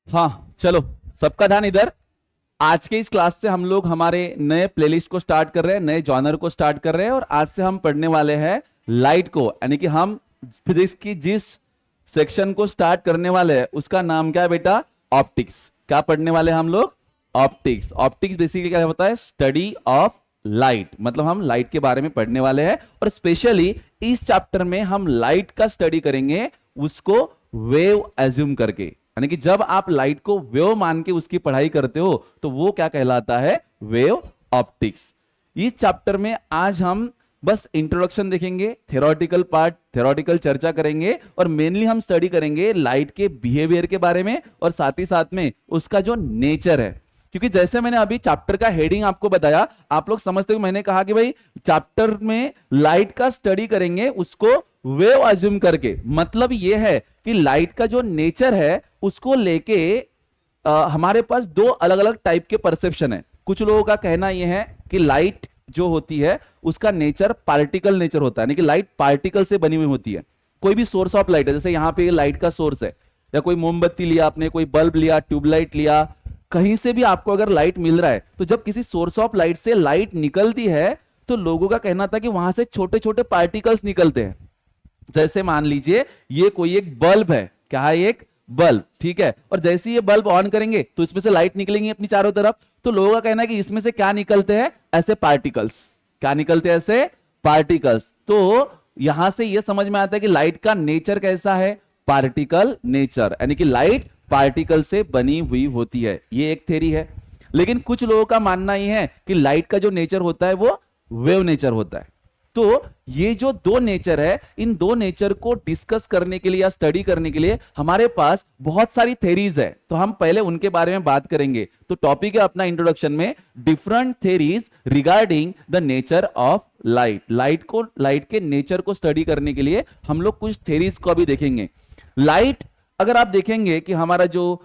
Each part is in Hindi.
हाँ चलो, सबका ध्यान इधर। आज के इस क्लास से हम लोग हमारे नए प्लेलिस्ट को स्टार्ट कर रहे हैं, नए जॉनर को स्टार्ट कर रहे हैं। और आज से हम पढ़ने वाले हैं लाइट को, यानी कि हम फिजिक्स की जिस सेक्शन को स्टार्ट करने वाले हैं उसका नाम क्या है बेटा? ऑप्टिक्स। क्या पढ़ने वाले हैं हम लोग? ऑप्टिक्स। ऑप्टिक्स बेसिकली क्या होता है? Study of light. मतलब हम लाइट के बारे में पढ़ने वाले हैं, और स्पेशली इस चैप्टर में हम लाइट का स्टडी करेंगे, उसको वेव एज्यूम करके। यानी कि जब आप लाइट को वेव मान के उसकी पढ़ाई करते हो तो वो क्या कहलाता है? Wave optics. इस चैप्टर में आज हम बस इंट्रोडक्शन देखेंगे, थ्योरेटिकल पार्ट, थ्योरेटिकल चर्चा करेंगे, और मेनली हम स्टडी करेंगे लाइट के बिहेवियर के बारे में, और साथ ही साथ में उसका जो नेचर है। क्योंकि जैसे मैंने अभी चैप्टर का हेडिंग आपको बताया, आप लोग समझते हो, मैंने कहा कि भाई चैप्टर में लाइट का स्टडी करेंगे, उसको वेव अज्यूम करके। मतलब यह है कि लाइट का जो नेचर है उसको लेके हमारे पास दो अलग अलग टाइप के परसेप्शन है। कुछ लोगों का कहना यह है कि लाइट जो होती है उसका नेचर पार्टिकल नेचर होता है, यानी कि लाइट पार्टिकल से बनी हुई होती है। कोई भी सोर्स ऑफ लाइट है, जैसे यहां पे लाइट का सोर्स है, या कोई मोमबत्ती लिया आपने, कोई बल्ब लिया, ट्यूबलाइट लिया, कहीं से भी आपको अगर लाइट मिल रहा है, तो जब किसी सोर्स ऑफ लाइट से लाइट निकलती है तो लोगों का कहना था कि वहां से छोटे छोटे पार्टिकल्स निकलते हैं। जैसे मान लीजिए ये कोई एक बल्ब है, क्या है? एक बल्ब, ठीक है। और जैसे ये बल्ब ऑन करेंगे तो इसमें से लाइट निकलेंगी अपनी चारों तरफ। तो लोगों का कहना है कि इसमें से क्या निकलते हैं? ऐसे पार्टिकल्स। क्या निकलते हैं? ऐसे पार्टिकल्स। तो यहां से यह समझ में आता है कि लाइट का नेचर कैसा है? पार्टिकल नेचर, यानी कि लाइट पार्टिकल से बनी हुई होती है। ये एक थ्योरी है। लेकिन कुछ लोगों का मानना यह है कि लाइट का जो नेचर होता है वो वेव नेचर होता है। तो ये जो दो नेचर है, इन दो नेचर को डिस्कस करने के लिए या स्टडी करने के लिए हमारे पास बहुत सारी थेरीज है। तो हम पहले उनके बारे में बात करेंगे। तो टॉपिक है अपना इंट्रोडक्शन में different theories regarding the nature of light. Light के नेचर को स्टडी करने के लिए हम लोग कुछ थेरीज को अभी देखेंगे। लाइट, अगर आप देखेंगे कि हमारा जो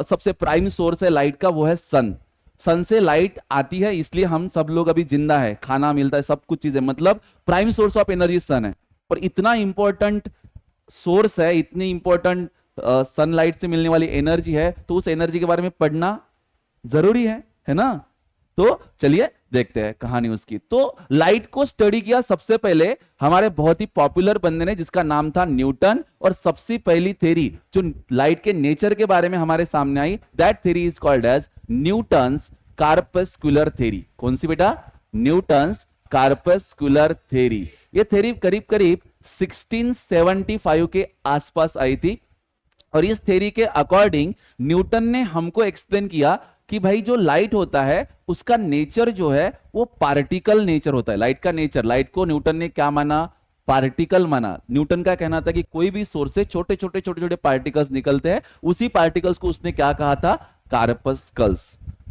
सबसे प्राइम सोर्स है लाइट का, वो है सन। सन से लाइट आती है, इसलिए हम सब लोग अभी जिंदा है, खाना मिलता है, सब कुछ चीजें। मतलब prime source of energy sun है। और इतना इंपॉर्टेंट सोर्स है, इतनी इंपॉर्टेंट सनलाइट से मिलने वाली एनर्जी है, तो उस एनर्जी के बारे में पढ़ना जरूरी है ना? तो चलिए देखते हैं कहानी उसकी। तो लाइट को स्टडी किया सबसे पहले हमारे बहुत ही पॉपुलर बंदे ने, जिसका नाम था न्यूटन। और सबसे पहली थ्योरी जो लाइट के नेचर के बारे में हमारे सामने आई, that theory is called as Newton's corpuscular theory. कौन सी बेटा? Newton's corpuscular theory. ये थ्योरी करीब करीब 1675 के आसपास आई थी। और इस थ्योरी के अकॉर्डिंग न्यूटन ने हमको एक्सप्लेन किया कि भाई जो लाइट होता है उसका नेचर जो है वो पार्टिकल नेचर होता है। लाइट का नेचर, लाइट को न्यूटन ने क्या माना? पार्टिकल माना। न्यूटन का कहना था कि कोई भी सोर्स से छोटे छोटे पार्टिकल्स निकलते हैं, उसी पार्टिकल्स को उसने क्या कहा था? कार्पस्कल्स।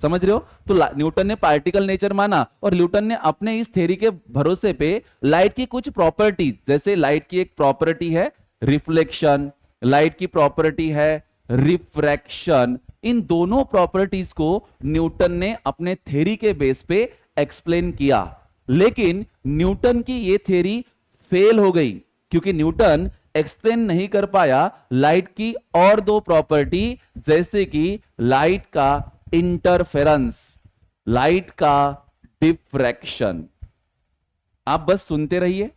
समझ रहे हो? तो न्यूटन ने पार्टिकल नेचर माना, और न्यूटन ने अपने इस थ्योरी के भरोसे पे लाइट की कुछ प्रॉपर्टीज, जैसे लाइट की एक प्रॉपर्टी है रिफ्लेक्शन, लाइट की प्रॉपर्टी है रिफ्रैक्शन, इन दोनों प्रॉपर्टीज को न्यूटन ने अपने थ्योरी के बेस पे एक्सप्लेन किया। लेकिन न्यूटन की ये थ्योरी फेल हो गई, क्योंकि न्यूटन एक्सप्लेन नहीं कर पाया लाइट की और दो प्रॉपर्टी, जैसे कि लाइट का इंटरफेरेंस, लाइट का डिफ्रैक्शन। आप बस सुनते रहिए,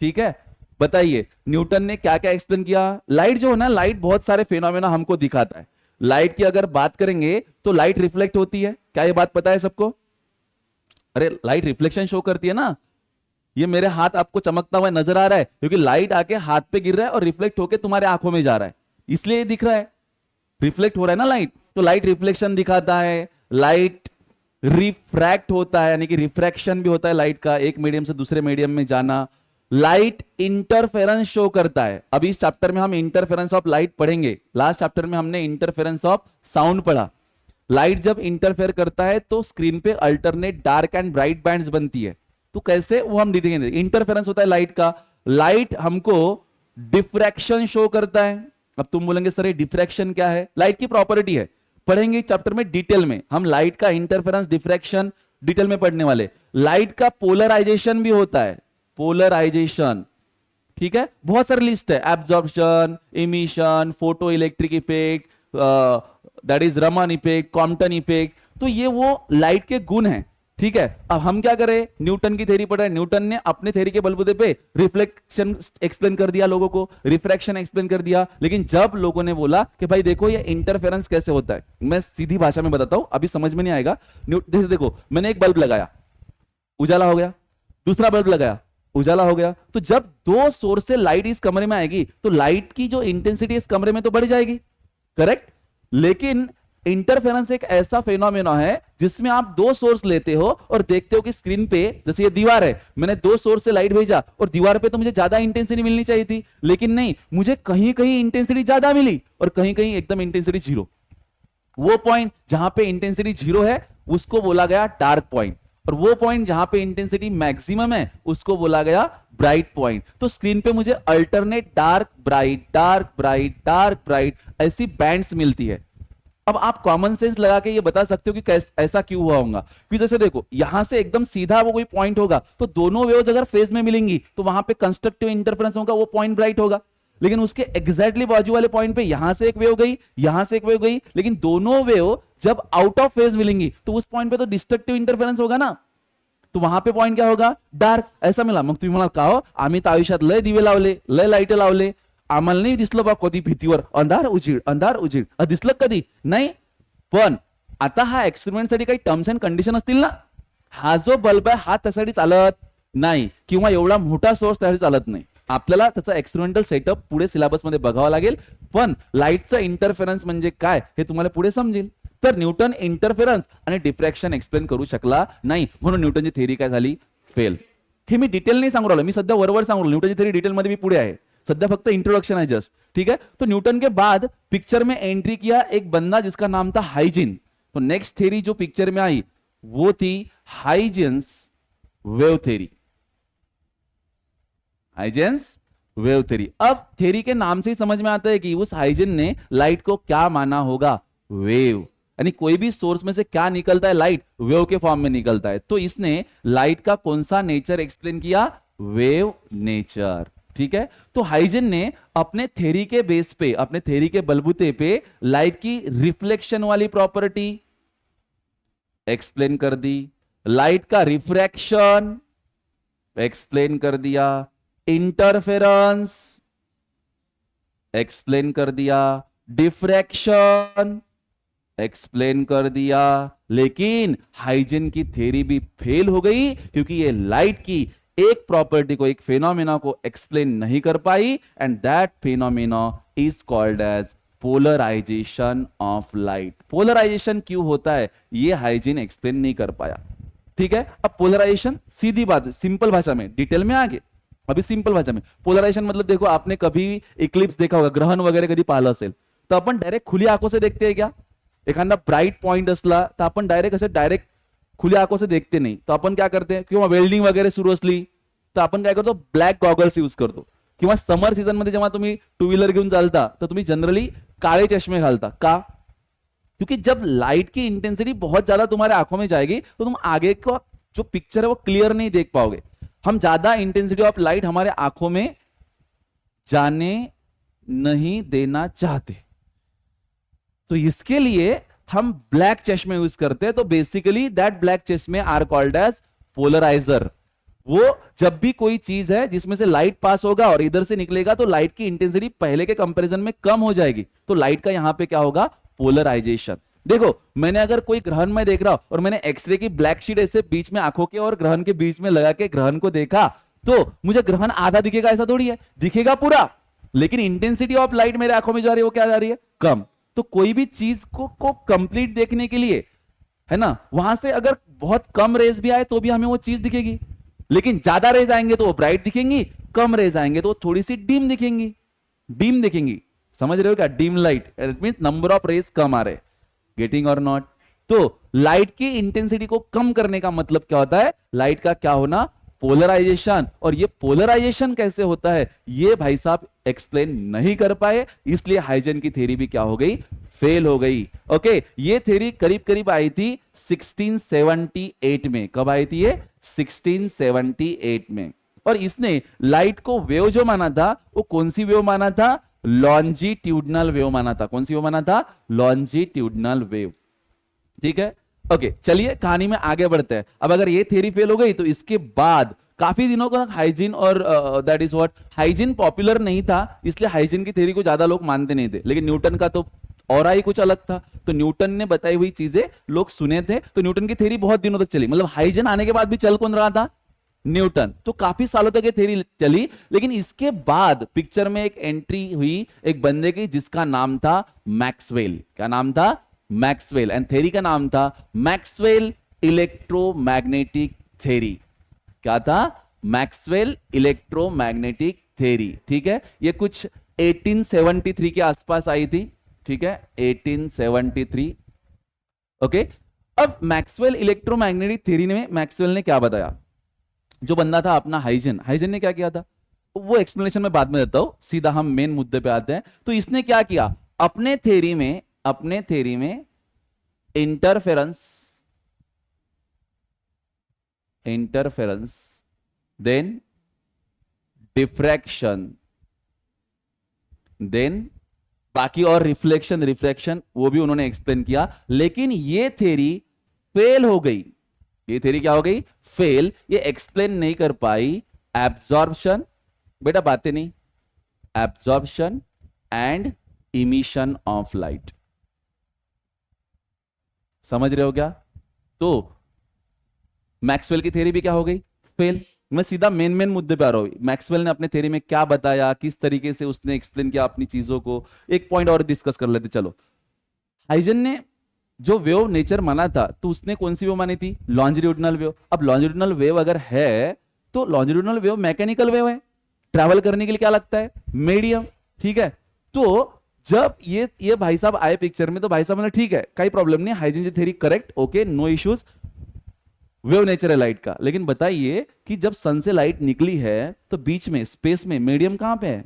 ठीक है? बताइए न्यूटन ने क्या क्या एक्सप्लेन किया। लाइट जो है ना, लाइट बहुत सारे फिनोमेना हमको दिखाता है। लाइट की अगर बात करेंगे तो लाइट रिफ्लेक्ट होती है। क्या ये बात पता है सबको? अरे लाइट रिफ्लेक्शन शो करती है ना। ये मेरे हाथ आपको चमकता हुआ नजर आ रहा है क्योंकि लाइट आके हाथ पे गिर रहा है और रिफ्लेक्ट होके तुम्हारे आंखों में जा रहा है, इसलिए ये दिख रहा है। रिफ्लेक्ट हो रहा है ना लाइट। तो लाइट रिफ्लेक्शन दिखाता है, लाइट रिफ्रैक्ट होता है, यानी कि रिफ्रैक्शन भी होता है लाइट का, एक मीडियम से दूसरे मीडियम में जाना। लाइट इंटरफेरेंस शो करता है। अभी इस चैप्टर में हम इंटरफेरेंस ऑफ लाइट पढ़ेंगे। लास्ट चैप्टर में हमने इंटरफेरेंस ऑफ साउंड पढ़ा। लाइट जब इंटरफेयर करता है तो स्क्रीन पे alternate dark and bright bands बनती है। तो कैसे, वो हम देखेंगे। इंटरफेरेंस होता है लाइट का। लाइट हमको डिफ्रैक्शन शो करता है। अब तुम बोलेंगे सर ये डिफ्रैक्शन क्या है? लाइट की प्रॉपर्टी है, पढ़ेंगे चैप्टर में डिटेल में। हम लाइट का इंटरफेरेंस, डिफ्रैक्शन डिटेल में पढ़ने वाले। लाइट का पोलराइजेशन भी होता है, पोलराइजेशन, ठीक है? बहुत सारी लिस्ट है, absorption, emission, photo electric effect, that is Raman effect, Compton effect. तो ये वो लाइट के गुण हैं, ठीक है। अब हम क्या करें, न्यूटन की थ्योरी पढ़ रहे हैं, न्यूटन ने अपने थ्योरी के बलबूते पे रिफ्लेक्शन एक्सप्लेन कर दिया लोगों को, रिफ्रैक्शन एक्सप्लेन कर दिया। लेकिन जब लोगों ने बोला कि भाई देखो ये इंटरफेरेंस कैसे होता है, मैं सीधी भाषा में बताता हूं, अभी समझ में नहीं आएगा। देखो मैंने एक बल्ब लगाया, उजाला हो गया, दूसरा बल्ब लगाया, उजाला हो गया। तो जब दो सोर्स से लाइट इस कमरे में आएगी तो लाइट की जो इंटेंसिटी इस कमरे में तो बढ़ जाएगी, करेक्ट। लेकिन इंटरफेरेंस एक ऐसा फेनोमेना है जिसमें आप दो सोर्स लेते हो और देखते हो कि स्क्रीन पे, जैसे ये दीवार है, मैंने दो सोर्स से लाइट भेजा और दीवार पे तो मुझे ज्यादा इंटेंसिटी मिलनी चाहिए थी, लेकिन नहीं, मुझे कहीं कहीं इंटेंसिटी ज्यादा मिली और कहीं कहीं एकदम इंटेंसिटी जीरो। वो पॉइंट जहां पे इंटेंसिटी जीरो है उसको बोला गया डार्क पॉइंट, और वो पॉइंट जहां पे इंटेंसिटी मैक्सिमम है उसको बोला गया ब्राइट पॉइंट। तो स्क्रीन पे मुझे alternate dark bright, dark bright, dark bright ऐसी बैंड्स मिलती है। अब आप कॉमन सेंस लगा के ये बता सकते हो कि ऐसा क्यों हुआ होगा, क्योंकि जैसे देखो यहां से एकदम सीधा वो कोई पॉइंट होगा तो दोनों वेव्स अगर फेज में मिलेंगी तो वहां पे कंस्ट्रक्टिव इंटरफेरेंस होगा, वो पॉइंट ब्राइट होगा। लेकिन उसके एग्जैक्टली बाजू वाले पॉइंट पे यहां से एक वेव गई, यहां से एक वेव गई, लेकिन दोनों वेव जब आउट ऑफ फेज मिलेंगी तो उस पॉइंट पे तो डिस्ट्रक्टिव इंटरफेरेंस होगा ना, तो वहां पे पॉइंट क्या होगा, डार्क। ऐसा मिला। मग तुम्ही मला का आम्ही तर आयुष्यात लय दिवे लावले, लय लाईट लावले, आम्हाला नाही दिसलं बा कधी भीतीवर अंधार उजीड, अंधार उजीड, दिसलं कधी नाही। पण आता हा एक्सपेरिमेंट साठी काही टर्म्स अँड कंडिशन असतील ना, हा जो बल्ब आहे हा त्यासाठी चालत नाही, किंवा एवढा मोठा सोर्स त्यासाठी चालत नाही। आपल्याला त्याचा एक्सपेरिमेंटल सेटअप पुढे सिलेबस मध्ये बघावा लागेल, पण लाईटचा इंटरफेरन्स म्हणजे काय हे तुम्हाला पुढे समजेल। तर न्यूटन इंटरफेरन्स आणि डिफ्रॅक्शन एक्सप्लेन करू शकला नाही, म्हणून न्यूटनची थेरी काय झाली, फेल। हे मी डिटेल नाही सांगू राहिलो, मी सध्या वरवर सांगू राहिलो, न्यूटनची थेरी डिटेल मध्ये मी पुढे आहे, सध्या फक्त इंट्रोडक्शन है जस्ट, ठीक है। तो न्यूटन के बाद पिक्चर में एंट्री किया एक बंदा जिसका नाम था हाइजिन। तो नेक्स्ट थ्योरी जो पिक्चर में आई वो थी Huygens wave theory, Huygens wave theory. अब थ्योरी के नाम से ही समझ में आता है कि उस हाइजेन ने लाइट को क्या माना होगा, वेव, यानी कोई भी सोर्स में से क्या निकलता है, लाइट वेव के फॉर्म में निकलता है। तो इसने लाइट का कौन सा नेचर एक्सप्लेन किया, वेव नेचर, ठीक है। तो हाइजेन ने अपने थ्योरी के बेस पे, अपने थ्योरी के बलबूते पे लाइट की रिफ्लेक्शन वाली प्रॉपर्टी एक्सप्लेन कर दी, लाइट का रिफ्रैक्शन एक्सप्लेन कर दिया, इंटरफेरेंस एक्सप्लेन कर दिया, डिफ्रैक्शन एक्सप्लेन कर दिया। लेकिन हाइजेन की थ्योरी भी फेल हो गई क्योंकि ये लाइट की एक प्रॉपर्टी को, एक फेनोमेना को एक्सप्लेन नहीं कर पाई, and that phenomena is called as polarization of light. Polarization क्यों होता है ये हाइजीन एक्सप्लेन नहीं कर पाया, ठीक है। अब पोलराइजेशन सीधी बात, सिंपल भाषा में, डिटेल में आगे, अभी सिंपल भाषा में पोलराइजेशन मतलब देखो, आपने कभी इक्लिप्स देखा होगा, ग्रहण वगैरह कधी पाहिलं असेल तर आपण डायरेक्ट खुली आंखों से देखते हैं क्या, एखादा ब्राइट पॉइंट असला तर आपण डायरेक्ट खुल्या आंखों से देखते नहीं, तो आपण क्या करते हैं, किंवा वेल्डिंग वगैरह सुरू असली तर आपण काय करतो, ब्लॅक गॉगल्स यूज करतो, किंवा समर सीजन मध्ये जेव्हा तुम्ही टू व्हीलर घेऊन चालता तर तुम्ही जनरली काळे चष्मे घालता का, क्योंकि जब लाइट की इंटेंसिटी बहुत ज्यादा तुम्हारे आंखों में जाएगी तो तुम आगे का जो पिक्चर है वो क्लियर नहीं देख पाओगे। हम ज्यादा इंटेंसिटी ऑफ लाइट हमारे आंखों में जाने नहीं देना चाहते, तो इसके लिए हम ब्लैक चश्मे यूज करते हैं। तो बेसिकली दैट ब्लैक चश्मे आर कॉल्ड एज पोलराइजर। वो जब भी कोई चीज है जिसमें से लाइट पास होगा और इधर से निकलेगा तो लाइट की इंटेंसिटी पहले के कंपैरिजन में कम हो जाएगी, तो लाइट का यहां पे क्या होगा, पोलराइजेशन। देखो मैंने अगर कोई ग्रहण में देख रहा हूं और मैंने एक्सरे की ब्लैक शीट ऐसे बीच में आंखों के और ग्रहण के बीच में लगा के ग्रहण को देखा तो मुझे ग्रहण आधा दिखेगा ऐसा थोड़ी है, दिखेगा पूरा, लेकिन इंटेंसिटी ऑफ लाइट मेरे आंखों में जा रही है वो क्या जा रही है, कम। तो कोई भी चीज को कंप्लीट देखने के लिए, है ना, वहां से अगर बहुत कम रेज भी आए तो भी हमें वो चीज दिखेगी, लेकिन ज्यादा रेज आएंगे तो वो ब्राइट दिखेंगी, कम रेज आएंगे तो वो थोड़ी सी डिम दिखेंगी, डिम दिखेंगी, समझ रहे हो क्या, dim light, it means number of rays कम आ रहे, गेटिंग और नॉट। तो लाइट की इंटेंसिटी को कम करने का मतलब क्या होता है, लाइट का क्या होना, पोलराइजेशन। और ये पोलराइजेशन कैसे होता है ये भाई साहब एक्सप्लेन नहीं कर पाए, इसलिए हाइजेन की थ्योरी भी क्या हो गई, फेल हो गई। ओके, ये थ्योरी करीब करीब आई थी 1678 में। कब आई थी ये, 1678 में। और इसने लाइट को वेव जो माना था वो कौन सी वेव माना था, लॉन्जिट्यूडनल वेव माना था। कौन सी वेव माना था? Longitudinal wave. ठीक है, ओके, चलिए कहानी में आगे बढ़ते हैं। अब अगर ये थ्योरी फेल हो गई तो इसके बाद काफी दिनों तक हाइजीन और that is what, hygiene popular नहीं था, इसलिए हाइजीन की थ्योरी को ज्यादा लोग मानते नहीं थे। लेकिन न्यूटन का तो और ही कुछ अलग था, तो न्यूटन ने बताई हुई चीजें लोग सुने थे, तो न्यूटन की थ्योरी बहुत दिनों तक चली। मतलब हाइजीन आने के बाद भी चल कौन रहा था? न्यूटन। तो काफी सालों तक ये थ्योरी चली, लेकिन इसके बाद पिक्चर में एक एंट्री हुई एक बंदे की जिसका नाम था मैक्सवेल। क्या नाम था? मैक्सवेल। एंड थ्योरी का नाम था मैक्सवेल इलेक्ट्रोमैग्नेटिक थ्योरी। क्या था? Maxwell electromagnetic theory. ठीक है, ये कुछ 1873 के आसपास आई थी। ठीक है, 1873। ओके, अब मैक्सवेल इलेक्ट्रोमैग्नेटिक थ्योरी में मैक्सवेल ने क्या बताया? जो बंदा था अपना हाइजन, हाइजन ने क्या किया था वो एक्सप्लेनेशन में बाद में देता हूं, सीधा हम मेन मुद्दे पे आते हैं। तो इसने क्या किया अपने थ्योरी में? इंटरफेरेंस, देन डिफ्रैक्शन, देन बाकी और रिफ्लेक्शन वो भी उन्होंने एक्सप्लेन किया। लेकिन ये थ्योरी फेल हो गई। ये थ्योरी क्या हो गई? फेल। ये एक्सप्लेन नहीं कर पाई एब्जॉर्प्शन, बेटा बातें नहीं, absorption and emission of light. समझ रहे हो क्या? तो मैक्सवेल की थ्योरी भी क्या हो गई? फेल। मैं सीधा मेन मुद्दे पे आ रहा हूं। मैक्सवेल ने अपने थ्योरी में क्या बताया, किस तरीके से उसने एक्सप्लेन किया अपनी चीजों को, एक पॉइंट और डिस्कस कर लेते चलो। हाइजन ने जो वेव नेचर माना था, तो उसने कौन सी वेव मानी थी? Longitudinal wave. अब लॉन्जिट्यूडनल वेव अगर है तो लॉन्जिट्यूडनल वेव मैकेनिकल वेव है, ट्रैवल करने के लिए क्या लगता है? मीडियम। ठीक है, तो जब ये भाई साहब आए पिक्चर में, तो भाई साहब ने ठीक है कोई प्रॉब्लम नहीं, Huygens theory correct, okay, no issues, wave nature है लाइट का। लेकिन बताइए कि जब सन से लाइट निकली है तो बीच में स्पेस में मीडियम कहां पे है?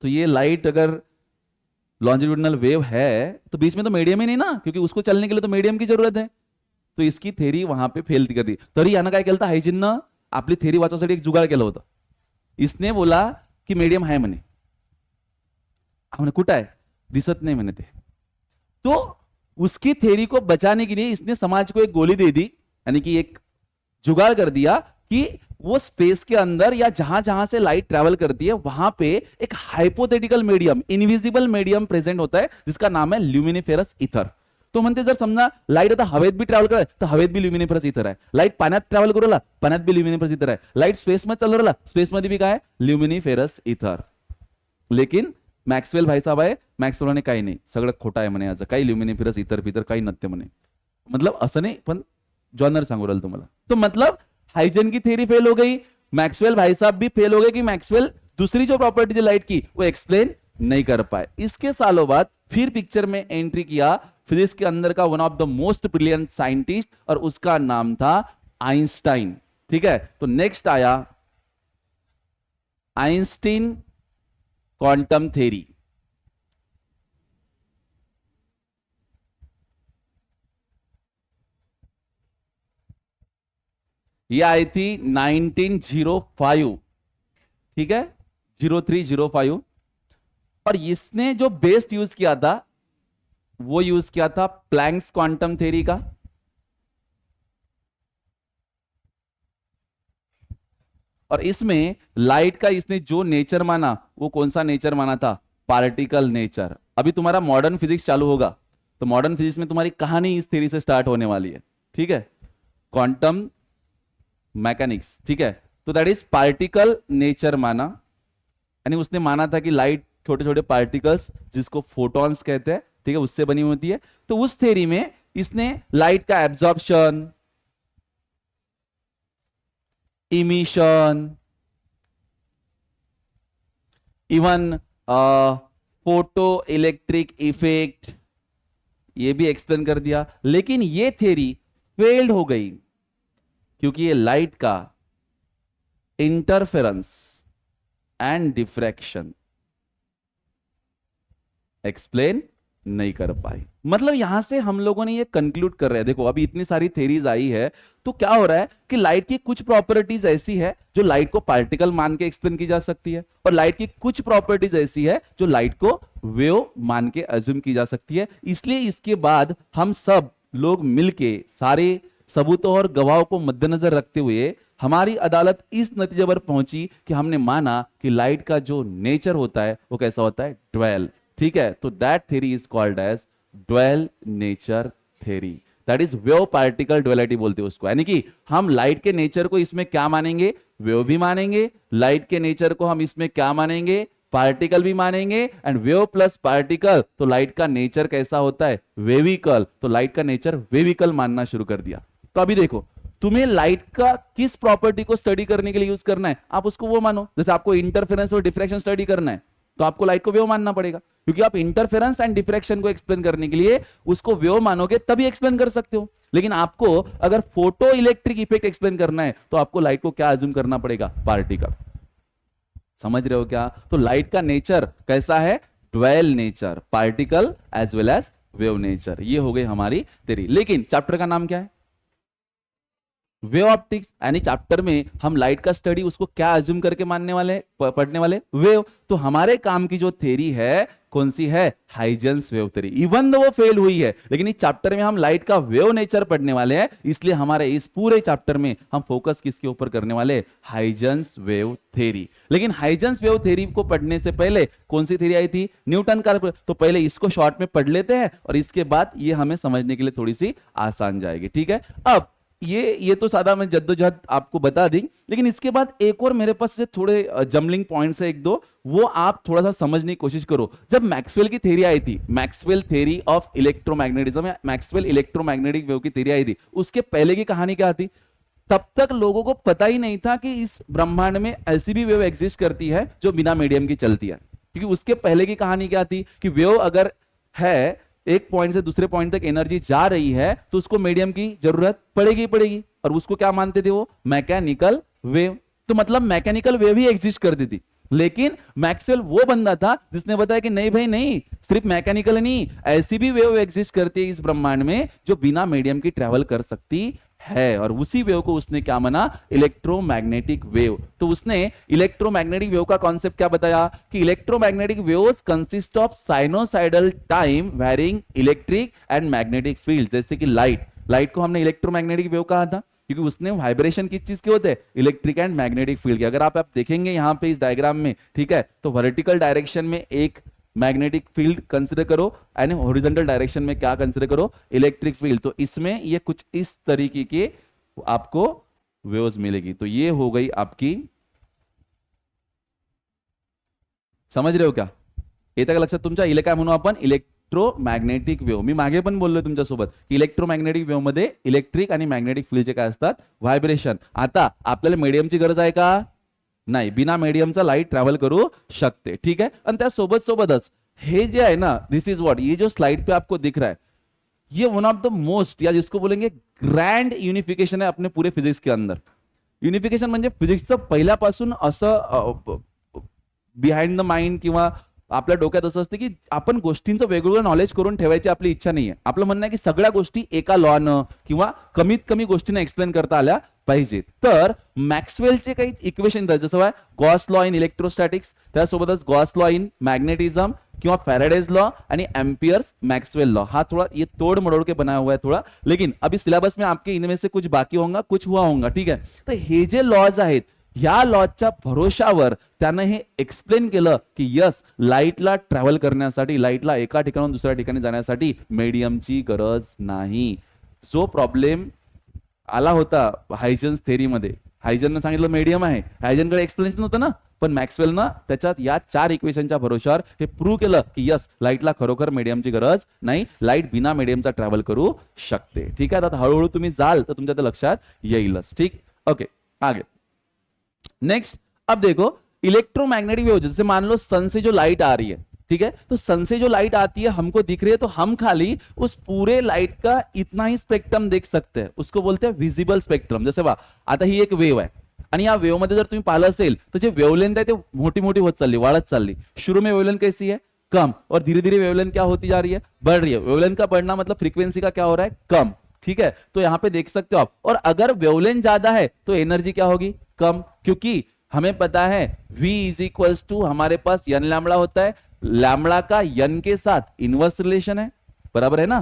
तो ये लाइट अगर लॉन्जिट्यूडनल वेव है तो बीच में तो मीडियम ही नहीं ना, क्योंकि उसको चलने के लिए तो मीडियम की जरूरत है। तो इसकी थ्योरी वहां पे फेल कर दी। तरी यानं काय केलं हायजिन आपली थ्योरी वाचवण्यासाठी एक जुगाड केलं होतं। इसने बोला की मीडियम आहे म्हणे, म्हणे कुठं आहे? दिसत नाही म्हणे ते। तो उसकी थ्योरी को बचाने के लिए इसने समाज को एक गोली दे दी, यानी कि एक जुगाड़ कर दिया कि वो स्पेस के अंदर या जहां जहां से लाइट ट्रैवल करती है वहां पे एक hypothetical medium, invisible medium present होता है जिसका नाम है ल्युमिनिफेरस इथर। तो म्हणते जर समजा लाइट आता हवेत भी ट्रॅव्हल करत तर हवेत भी ल्युमिनिफरस इथर आहे, लाइट पाण्यात ट्रॅव्हल करू लागला पाण्यात भी ल्युमिनिफरस इथर आहे, लाइट स्पेस मध्ये चालू राहिला स्पेस मध्ये भी काय ल्युमिनिफेरस इथर। लेकिन मॅक्सवेल भाई साहब आहे, मॅक्सवेल म्हणे काही नाही सगळं खोटं आहे म्हणे, याचं काही ल्युमिनिफेरस इथर फितर काही नसते म्हणे। मतलब असं नाही, पण जॉनर सांगू राहिलो तुम्हाला। तो मतलब हाइजन की थ्योरी फेल हो गई, मैक्सवेल भाई साहब भी फेल हो गए कि मैक्सवेल दूसरी जो प्रॉपर्टी है लाइट की वो एक्सप्लेन नहीं कर पाए। इसके सालों बाद फिर पिक्चर में एंट्री किया फिजिक्स के अंदर का one of the most brilliant scientist, और उसका नाम था आइंस्टाइन। ठीक है, तो नेक्स्ट आया आइंस्टीन क्वांटम थ्योरी। ये आई थी 1905। ठीक है, 0305। और इसने जो बेस्ट यूज किया था वो यूज किया था प्लैंक्स क्वांटम थ्योरी का। और इसमें लाइट का इसने जो नेचर माना वो कौन सा नेचर माना था? Particle nature. अभी तुम्हारा मॉडर्न फिजिक्स चालू होगा तो मॉडर्न फिजिक्स में तुम्हारी कहानी इस थ्योरी से स्टार्ट होने वाली है। ठीक है, क्वांटम मैकेनिक्स। ठीक है, तो दैट इज पार्टिकल नेचर माना, यानी उसने माना था कि लाइट छोटे छोटे पार्टिकल्स जिसको फोटॉन्स कहते हैं, ठीक है, उससे बनी होती है। तो उस थ्योरी में इसने लाइट का absorption, emission, even photo electric effect ये भी एक्सप्लेन कर दिया। लेकिन ये थ्योरी फेल्ड हो गई क्योंकि ये लाइट का इंटरफेरेंस एंड डिफ्रैक्शन एक्सप्लेन नहीं कर पाई। मतलब यहां से हम लोगों ने ये कंक्लूड कर रहे हैं, देखो अभी इतनी सारी थेरीज आई है, तो क्या हो रहा है कि लाइट की कुछ प्रॉपर्टीज ऐसी है जो लाइट को पार्टिकल मान के एक्सप्लेन की जा सकती है, और लाइट की कुछ प्रॉपर्टीज ऐसी है जो लाइट को वेव मान के अज्यूम की जा सकती है। इसलिए इसके बाद हम सब लोग मिलके सारे सबूतों और गवाहों को मद्देनजर रखते हुए हमारी अदालत इस नतीजे पर पहुंची कि हमने माना कि लाइट का जो नेचर होता है वो कैसा होता है, ड्वेल। ठीक है, तो that theory is called as dual nature theory, that is wave particle duality बोलते हैं उसको। यानी कि हम लाइट के नेचर को इसमें क्या मानेंगे, वेव भी मानेंगे, लाइट के नेचर को हम इसमें क्या मानेंगे, पार्टिकल भी मानेंगे, एंड वेव प्लस पार्टिकल, तो लाइट का नेचर कैसा होता है, वेविकल, तो लाइट का नेचर वेविकल मानना शुरू कर दिया। तो अभी देखो तुम्हें लाइट का किस प्रॉपर्टी को स्टडी करने के लिए यूज करना है, आप उसको वो मानो। जैसे आपको इंटरफेरेंस और डिफ्रैक्शन स्टडी करना है तो आपको लाइट को वेव मानना पड़ेगा, क्योंकि आप इंटरफेरेंस एंड डिफ्रैक्शन को एक्सप्लेन करने के लिए उसको वेव मानोगे तभी एक्सप्लेन कर सकते हो। लेकिन आपको अगर फोटो इलेक्ट्रिक इफेक्ट एक्सप्लेन करना है तो आपको लाइट को क्या अज्यूम करना पड़ेगा, पार्टिकल। समझ रहे हो क्या? तो लाइट का नेचर कैसा है, dual nature, particle as well as wave nature. ये हो गई हमारी थ्योरी। लेकिन चैप्टर का नाम क्या है, वेव ऑप्टिक्स। यानी चैप्टर में हम लाइट का स्टडी उसको क्या अज्यूम करके मानने वाले, पढ़ने वाले, वेव। तो हमारे काम की जो थ्योरी है कौन सी है, हाइजेंस वेव थ्योरी। इवन वो फेल हुई है, लेकिन इस चैप्टर में हम लाइट का वेव नेचर पढ़ने वाले हैं, इसलिए हमारे इस पूरे चैप्टर में हम फोकस किसके ऊपर करने वाले, हाइजेंस वेव थ्योरी। लेकिन हाइजेंस वेव थ्योरी को पढ़ने से पहले कौन सी थ्योरी आई थी, न्यूटन का। तो पहले इसको शॉर्ट में पढ़ लेते हैं और इसके बाद ये हमें समझने के लिए थोड़ी सी आसान जाएगी। ठीक है, अब ये तो सादा मैं जद्दोजहद आपको बता दी, लेकिन इसके बाद एक और मेरे पास थोड़े जमलिंग पॉइंट्स है एक दो, वो आप थोड़ा सा समझने की कोशिश करो। जब मैक्सवेल की थ्योरी आई थी, मैक्सवेल थ्योरी ऑफ इलेक्ट्रोमैग्नेटिज्म या मैक्सवेल इलेक्ट्रोमैग्नेटिक वेव की थ्योरी आई थी, उसके पहले की कहानी क्या थी, तब तक लोगों को पता ही नहीं था कि इस ब्रह्मांड में ऐसी भी वेव एग्जिस्ट करती है जो बिना मीडियम की चलती है। क्योंकि उसके पहले की कहानी क्या थी कि वेव अगर है, एक पॉइंट से दूसरे पॉइंट तक एनर्जी जा रही है, तो उसको मीडियम की जरूरत पड़ेगी पड़ेगी, और उसको क्या मानते थे वो, मैकेनिकल वेव। तो मतलब मैकेनिकल वेव ही एग्जिस्ट करती थी। लेकिन मैक्सवेल वो बंदा था जिसने बताया कि नहीं भाई नहीं, सिर्फ मैकेनिकल नहीं, ऐसी भी वेव एग्जिस्ट करती है इस ब्रह्मांड में जो बिना मीडियम की ट्रेवल कर सकती है, और उसी वेव को उसने क्या माना, इलेक्ट्रोमैग्नेटिक वेव। तो उसने इलेक्ट्रोमैग्नेटिक वेव का कॉन्सेप्ट क्या बताया कि electromagnetic waves consist of sinusoidal time varying electric and magnetic field. जैसे कि लाइट को हमने इलेक्ट्रोमैग्नेटिक वेव कहा था क्योंकि उसने वाइब्रेशन किस चीज के होते हैं, इलेक्ट्रिक एंड मैग्नेटिक फील्ड के। अगर आप देखेंगे यहां पे इस डायग्राम में, ठीक है, तो वर्टिकल डायरेक्शन में एक मैग्नेटिक फील्ड कंसीडर करो एंड हॉरिजॉन्टल डायरेक्शन में क्या कंसीडर करो, इलेक्ट्रिक फील्ड। तो इसमें ये कुछ इस तरीके के आपको वेव्स मिलेगी। तो ये हो गई आपकी, समझ रहे हो क्या? येतं का लक्षात तुमच्या? इले काय म्हणू आपण, इलेक्ट्रोमॅग्नेटिक वेव्ह. मी मागे पण बोललोय तुमच्यासोबत की इलेक्ट्रोमॅग्नेटिक वेव्ह मध्ये इलेक्ट्रिक आणि मॅग्नेटिक फील्डचे काय असतात, व्हायब्रेशन. आता आपल्याला मीडियमची गरज आहे का, नाही, बिना मीडियमचा लाइट ट्रॅव्हल करू शकते. ठीक है, आणि त्या सोबत सोबतच हे जे आहे ना, दिस इज व्हाट, ये जो स्लाइड पे आपको दिख रहा है, ये वन ऑफ द मोस्ट, या जिसको बोलेंगे ग्रैंड यूनिफिकेशन है अपने पूरे फिजिक्स के अंदर. युनिफिकेशन म्हणजे फिजिक्सचं पहिल्यापासून असं बिहाइंड द माइंड किंवा आपल्या डोक्यात असं असतं की आपण गोष्टींचं वेगवेगळं नॉलेज करून ठेवायची आपली इच्छा नाहीये. आपलं म्हणणं आहे की सगळ्या गोष्टी एका लॉनं किंवा कमीत कमी गोष्टींना एक्सप्लेन करता आल्या पाहिजेत. तर मॅक्सवेलचे काही इक्वेशन जसं गॉस लॉ इन इलेक्ट्रोस्टॅटिक्स, त्यासोबतच गॉस लॉ इन मैग्नेटिज्म किंवा फैराडेज लॉ आणि एम्पियर्स मैक्सवेल लॉ, हा थोड़ा ये तोड़ मरोड़ के बनाया हुआ है थोड़ा, लेकिन अभी सिलेबस में आपके इनमें से कुछ बाकी होगा, कुछ हुआ होगा. ठीक है, तर हे जे लॉज आहेत या लॉजच्या भरोशावर त्यानं हे एक्सप्लेन केलं की यस, लाईटला ट्रॅव्हल करण्यासाठी, लाईटला एका ठिकाणाहून दुसऱ्या ठिकाणी जाण्यासाठी मीडियमची गरज नाही. जो प्रॉब्लेम आला होता हायजन्स थेरीमध्ये, हायजननं सांगितलं मीडियम आहे, हायजनकडे एक्सप्लेनेशन होतं ना, पण मॅक्सवेलनं त्याच्यात या 4 इक्वेशनच्या भरोशावर हे प्रूव्ह केलं की यस, लाईटला खरोखर मीडियमची गरज नाही, लाईट बिना मीडियमचा ट्रॅव्हल करू शकते. ठीक आहे, आता हळूहळू तुम्ही जाल तर तुमच्या लक्षात येईलच. ठीक, ओके, आगे नेक्स्ट. अब देखो इलेक्ट्रोमैग्नेटिक वेव, जैसे मान लो सन से जो लाइट आ रही है, ठीक है, तो सन से जो लाइट आती है हमको दिख रही है, तो हम खाली उस पूरे लाइट का इतना ही स्पेक्ट्रम देख सकते हैं, उसको बोलते हैं विजिबल स्पेक्ट्रम. जैसे बा आता ही एक वेव आहे आणि या वेव मध्ये जर तुम्ही पाहिलं असेल तर जे वेवलेंथ आहे ते मोठी मोठी होत चालली, वाढत चालली. शुरू में वेवलेंथ कैसी है, कम, और धीरे धीरे वेवलेंथ क्या होती जा रही है, बढ़ रही है। वेवलेंथ का बढ़ना मतलब फ्रीक्वेंसी का क्या हो रहा है, कम। ठीक है, तो यहां पे देख सकते हो आप। और अगर वेवलेंथ ज्यादा है तो एनर्जी क्या होगी, कम, क्योंकि हमें पता है V इज इक्वल्स टू हमारे पास n लैम्बडा होता है, लैम्बडा का n के साथ इनवर्स रिलेशन है, बराबर है ना।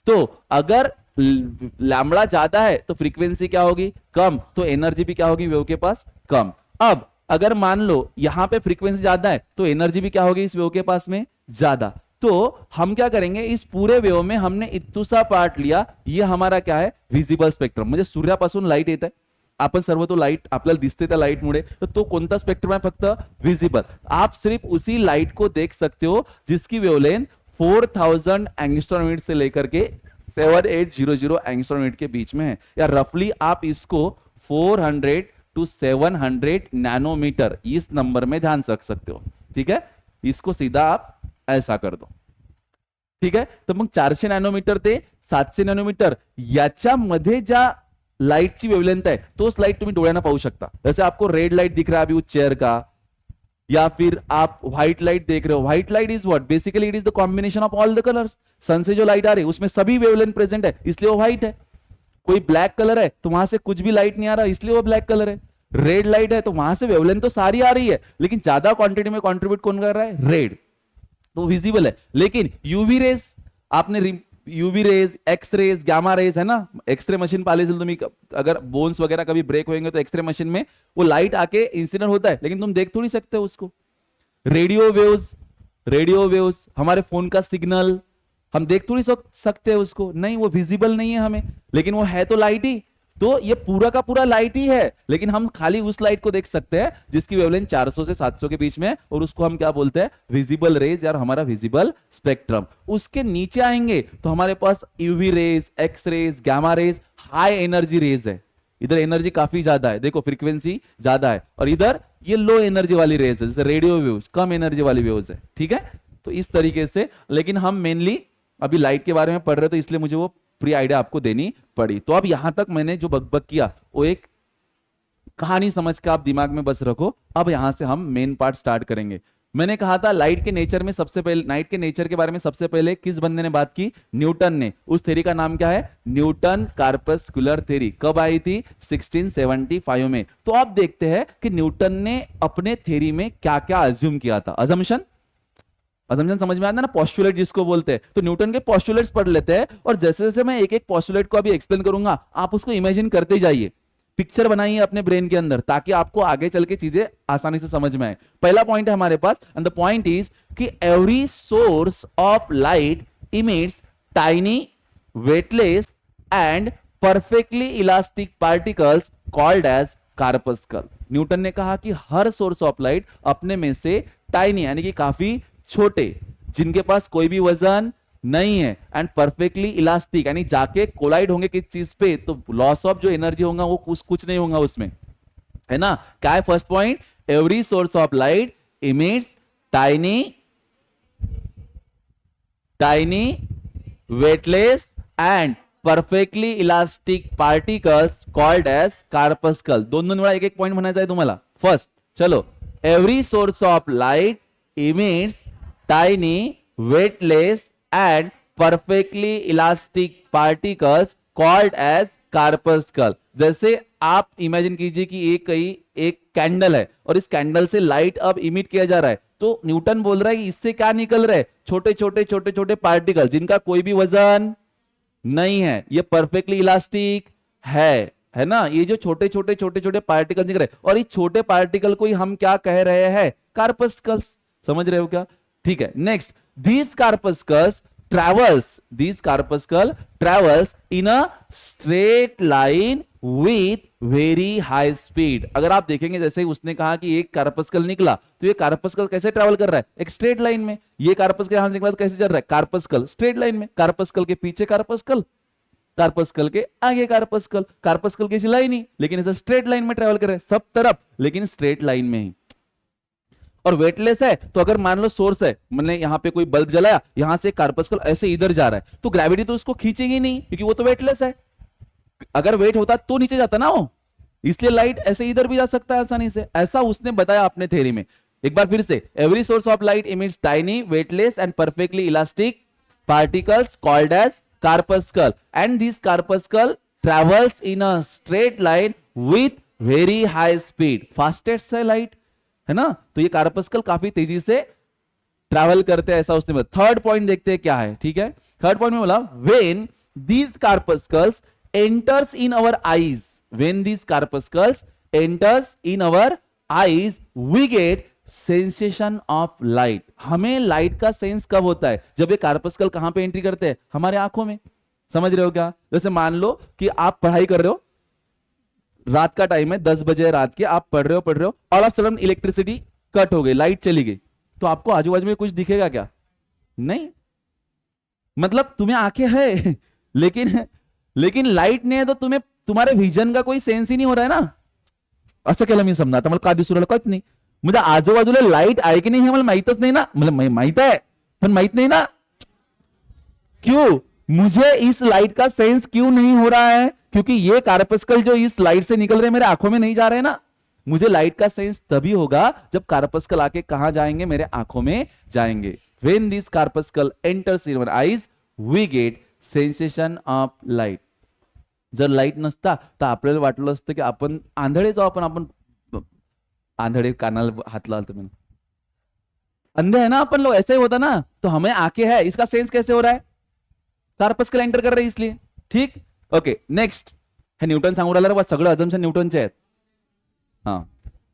तो अगर लैम्बडा ज्यादा है तो फ्रीक्वेंसी क्या होगी, कम, तो एनर्जी भी क्या होगी वेव के पास, कम। अब अगर मान लो यहां पे फ्रीक्वेंसी ज्यादा है तो एनर्जी भी क्या होगी इस वेव के पास में ज्यादा। तो हम क्या करेंगे, इस पूरे वेव में हमने इतू सा पार्ट लिया, ये हमारा क्या है, विजिबल स्पेक्ट्रम। म्हणजे सूर्यापासून लाईट येत आहे, आपण सर्व तो लाईट आपल्याला दिसते त्या लाईट मुळे, तो कोणता स्पेक्ट्रम है, फक्त विजिबल। आप सिर्फ उसी लाइट को देख सकते हो जिसकी वेवलेंथ 4000 एंगस्ट्रॉम यूनिट से लेकर के 7800 एंगस्ट्रॉम यूनिट के बीच में है, या रफली आप इसको 400 टू 700 नैनोमीटर इस नंबर में ध्यान रख सकते हो। ठीक है, इसको सीधा आप ऐसा कर दो। ठीक है, तर मग 400 नॅनोमीटर ते 700 नॅनोमीटर याच्यामध्ये ज्या लाइटची वेवलेंथ है तोच लाइट तुम्ही डोळ्यांना पाहू शकता। जैसे आपको रेड लाइट दिख रहा है अभी उस चेयर का, या फिर आप व्हाइट लाइट देख रहे हो। White light is what, basically it is the combination of all the colours. Sun से जो लाइट आ रही है उसमें सभी वेवलेंथ प्रेजेंट है, इसलिए वो व्हाइट है। कोई ब्लैक कलर है तो वहां से कुछ भी लाइट नहीं आ रहा, इसलिए वो ब्लैक कलर है। रेड लाइट है तो वहां से वेवलेंथ तो सारी आ रही है, लेकिन ज्यादा क्वांटिटी में कंट्रीब्यूट कौन कर रहा है, रेड, तो विजिबल है। लेकिन यूवी रेज, आपने UV rays, X rays, gamma rays है ना, एक्सरे मशीन पाले तुम्हें, अगर बोन्स वगैरह कभी ब्रेक होंगे तो एक्सरे मशीन में वो लाइट आके इंसिडेंट होता है, लेकिन तुम देख थोड़ी सकते हो उसको। रेडियो वेव्स, हमारे फोन का सिग्नल हम देख थोड़ी सकते हैं उसको, नहीं, वो विजिबल नहीं है हमें, लेकिन वो है तो लाइट ही। तो ये पूरा का पूरा लाइट ही है, लेकिन हम खाली उस लाइट को देख सकते हैं जिसकी वेवलेंथ 400 से 700 के बीच में है, और उसको हम क्या बोलते हैं, विजिबल रेज, या हमारा विजिबल स्पेक्ट्रम। उसके नीचे आएंगे तो हमारे पास UV rays, X rays, gamma rays, high energy rays है। इधर एनर्जी काफी ज्यादा है, देखो फ्रीक्वेंसी ज्यादा है, और इधर ये लो एनर्जी वाली रेज है, जैसे रेडियो वेव्स कम एनर्जी वाली वेव्स है। ठीक है, तो इस तरीके से, लेकिन हम मेनली अभी लाइट के बारे में पढ़ रहे तो इसलिए मुझे वो प्री आइडिया आपको देनी पड़ी। तो अब यहां तक मैंने जो बकबक किया वो एक कहानी समझ के आप दिमाग में बस रखो। अब यहां से हम मेन पार्ट स्टार्ट करेंगे। मैंने कहा था लाइट के नेचर में सबसे पहले, नाइट के नेचर के बारे में सबसे पहले किस बंदे ने बात की, न्यूटन ने। उस थ्योरी का नाम क्या है, न्यूटन कार्पस्कुलर थ्योरी। कब आई थी, 1675 में। तो आप देखते हैं कि न्यूटन ने अपने थ्योरी में क्या क्या अज्यूम किया था। अजम्पशन समझ में आता है ना, पोस्टुलेट जिसको बोलते हैं। तो न्यूटन के पोस्टुलेट्स पढ़ लेते हैं, और जैसे जैसे मैं एक एक पोस्टुलेट को अभी एक्सप्लेन करूंगा, आप उसको इमेजिन करते जाइए, पिक्चर बनाइए अपने ब्रेन के अंदर, ताकि आपको आगे चल के चीजें आसानी से समझ में आए। पहला पॉइंट है हमारे पास, एंड द पॉइंट इज कि every source of light emits tiny, weightless and perfectly elastic particles called as corpuscle. Newton ने कहा कि हर सोर्स ऑफ लाइट अपने में से टाइनी, यानी कि काफी छोटे, जिनके पास कोई भी वजन नहीं है, एंड परफेक्टली इलास्टिक, यानी जाके कोलाइड होंगे किस चीज पे, तो लॉस ऑफ जो एनर्जी होगा वो कुछ नहीं होगा उसमें, है ना। क्या है first point, every source of light emits tiny weightless and perfectly elastic particles called as corpuscle. दोन वेळा एक एक पॉइंट म्हणायचा आहे तुम्हाला। फर्स्ट, चलो, every source of light emits tiny weightless and perfectly elastic particles called as corpuscle. जैसे आप इमेजिन कीजिए कि एक कैंडल है, और इस कैंडल से लाइट अब इमिट किया जा रहा है, तो न्यूटन बोल रहा है कि इससे क्या निकल रहा है, छोटे छोटे पार्टिकल, जिनका कोई भी वजन नहीं है, ये परफेक्टली इलास्टिक है ना। ये जो छोटे छोटे पार्टिकल निकल रहे हैं, और इस छोटे पार्टिकल को ही हम क्या कह रहे हैं, कार्पस्कल्स। समझ रहे हो क्या, ठीक है। Next, these corpuscles travels in a straight line with very high speed। अगर आप देखेंगे, जैसे उसने कहा कि एक कार्पस्कल निकला, तो ये कार्पस्कल कैसे ट्रैवल कर रहा है, एक स्ट्रेट लाइन में। ये कार्पस्कल यहां से निकला तो कैसे चल रहा है, कार्पस्कल स्ट्रेट लाइन में, कार्पस्कल के पीछे कार्पस्कल के आगे कार्पस्कल की लाइन ही, लेकिन ऐसा स्ट्रेट लाइन में ट्रैवल कर रहा है सब तरफ, लेकिन स्ट्रेट लाइन में ही। और वेटलेस है, तो अगर मान लो सोर्स है, मैंने यहां पे कोई बल्ब जलाया, यहां से कार्पस्कल ऐसे इधर जा रहा है, तो ग्रेविटी तो उसको खींचेगी नहीं, क्योंकि वो तो वेटलेस है। अगर वेट होता तो नीचे जाता ना वो, इसलिए लाइट ऐसे इधर भी जा सकता है आसानी से। ऐसा उसने बताया अपने थ्योरी में। एक बार फिर से, every source of light emits tiny weightless and perfectly elastic particles called as corpuscle, and this corpuscle travels in a straight line with very high speed. fastest है लाइट, है ना, तो ये कार्पस्कल काफी तेजी से ट्रैवल करते हैं, ऐसा उसने बोला। थर्ड पॉइंट देखते हैं क्या है, ठीक है। थर्ड पॉइंट में बोला when these corpuscles enters in our eyes, when these corpuscles enters in our eyes we get sensation of light. हमें लाइट का सेंस कब होता है, जब ये कार्पस्कल कहां पे एंट्री करते हैं, हमारे आंखों में। समझ रहे हो क्या? जैसे मान लो कि आप पढ़ाई कर रहे हो, रात का टाइम है, 10 बजे रात के, आप पढ़ रहे हो और आप सडन इलेक्ट्रिसिटी कट हो गई, लाइट चली गई, तो आपको आजू बाजू में कुछ दिखेगा क्या? नहीं, मतलब तुम्हें आंखें है लेकिन लाइट नहीं है, तो तुम्हें तुम्हारे विजन का कोई सेंस ही नहीं हो रहा है ना। असं केलं मी समजा, आता मला का दिसू राहिलं कळत नाही, म्हणजे आजूबाजूला लाईट आहे की नाही हे मला माहितच नाही ना, मला माहित आहे पण माहित नहीं ना। क्यों? मुझे इस लाइट का सेंस क्यों नहीं हो रहा है? क्योंकि ये कार्पस्कल जो इस लाइट से निकल रहे हैं मेरे आंखों में नहीं जा रहे हैं ना। मुझे लाइट का सेंस तभी होगा जब कार्पस्कल आके कहां जाएंगे, मेरे आंखों में जाएंगे। When this corpuscle enters in our eyes, we get sensation of light. जर लाईट नसता तर आपल्याला वाटलं असतं की आपण आंधळे जाऊ, आपण आंधळे कानाला हाथ लालते मैंने, अंधे है ना अपन लोग, ऐसे ही होता ना। तो हमें आंखें है, इसका सेंस कैसे हो रहा है? कार्पस्कल एंटर कर रहे हैं इसलिए, ठीक। ओके, नेक्स्ट हे न्यूटन सांगू राहिला रे, सगळं अजम्पशन न्यूटनचे आहेत। हां,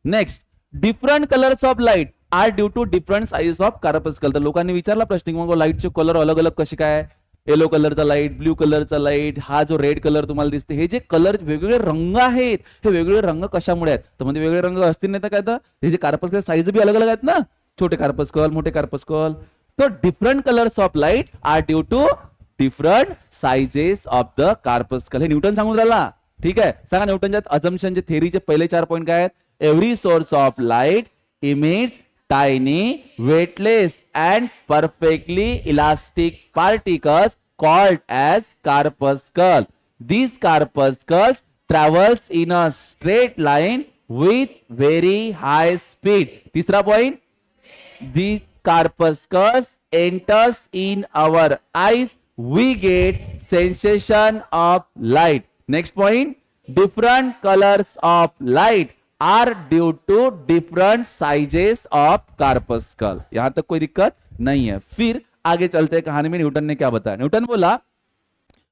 next, different colours of light are due to different size of corpuscle. तर लोकांनी विचारला प्रश्न, मग लाईटचे कलर अलग अलग कसे काय? येलो कलरचा लाईट, ब्ल्यू कलरचा लाईट, हा जो रेड कलर तुम्हाला दिसते, हे जे कलर वेगवेगळे रंग आहेत, हे वेगवेगळे रंग कशामुळे आहेत? तर म्हणजे वेगवेगळे रंग असतील नाही तर काय, तर हे जे कार्पस्कल साइज भी अलग अलग आहेत ना, छोटे कार्पस्कल, मोठे कार्पस्कल। तो different colours of light are due to different sizes of the corpuscle. हे न्यूटन सांगून राहिला, ठीक आहे। सांगा न्यूटनच्या अजम्पशनचे थेअरीचे पहिले 4 पॉइंट काय आहेत? Every source of light emits tiny, weightless and perfectly elastic particles called as corpuscle. These corpuscles travels in a straight line with very high speed. तीसरा point, these corpuscles enters in our eyes, we get sensation of light. Next point, different colors of light are due to different sizes of corpuscle. यहां तक कोई दिक्कत नहीं है। फिर आगे चलते हैं कहानी में, न्यूटन ने क्या बताया। न्यूटन बोला,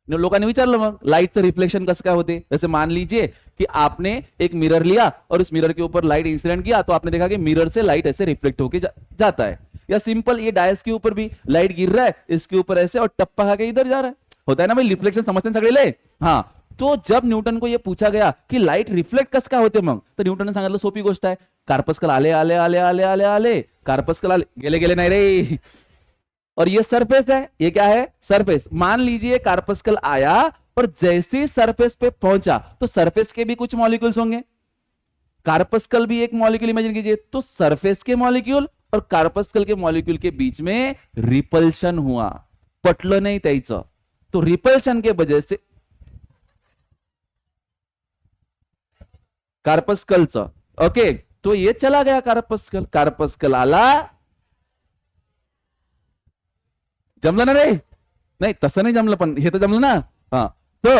लोकांनी विचारलं मग लाईटचं रिफ्लेक्शन कसं काय होते। जैसे मान लीजिए कि आपने एक मिरर लिया और उस मिरर के ऊपर लाइट इंसिडेंट किया, तो आपने देखा कि मिरर से लाइट ऐसे रिफ्लेक्ट होके जाता है। या सिंपल, ये डायस के ऊपर भी लाइट गिर रहा है, इसके ऊपर ऐसे और टप्पा खा के इधर जा रहा है, होता है ना भाई। रिफ्लेक्शन समझते हैं सगळे ले? हाँ। तो जब न्यूटन को यह पूछा गया कि लाइट रिफ्लेक्ट कस काय होते, मग तर न्यूटन ने सांगितलं सोपी गोष्ट आहे, कार्पस्कल आले आले आले आले आले आले, कार्पस्कल आले, गेले गेले नहीं रे। और ये सरफेस है, ये क्या है? सरफेस। मान लीजिए कार्पस्कल आया और जैसे सरफेस पे पहुंचा तो सरफेस के भी कुछ मॉलिक्यूल्स होंगे, कार्पस्कल भी एक मॉलिक्यूल इमेजिन कीजिए। तो सरफेस के मॉलिक्यूल और कार्पस्कल के मॉलिक्यूल के बीच में रिपल्शन हुआ, पटलं नहीं त्याचं। तो रिपल्शन के वजह से कार्पस्कलचं, ओके, तो ये चला गया कार्पस्कल, कार्पस्कल आला, जमलं ना रे? नाही तसं नाही जमलं, पण हे तर जमलं ना। हाँ, तो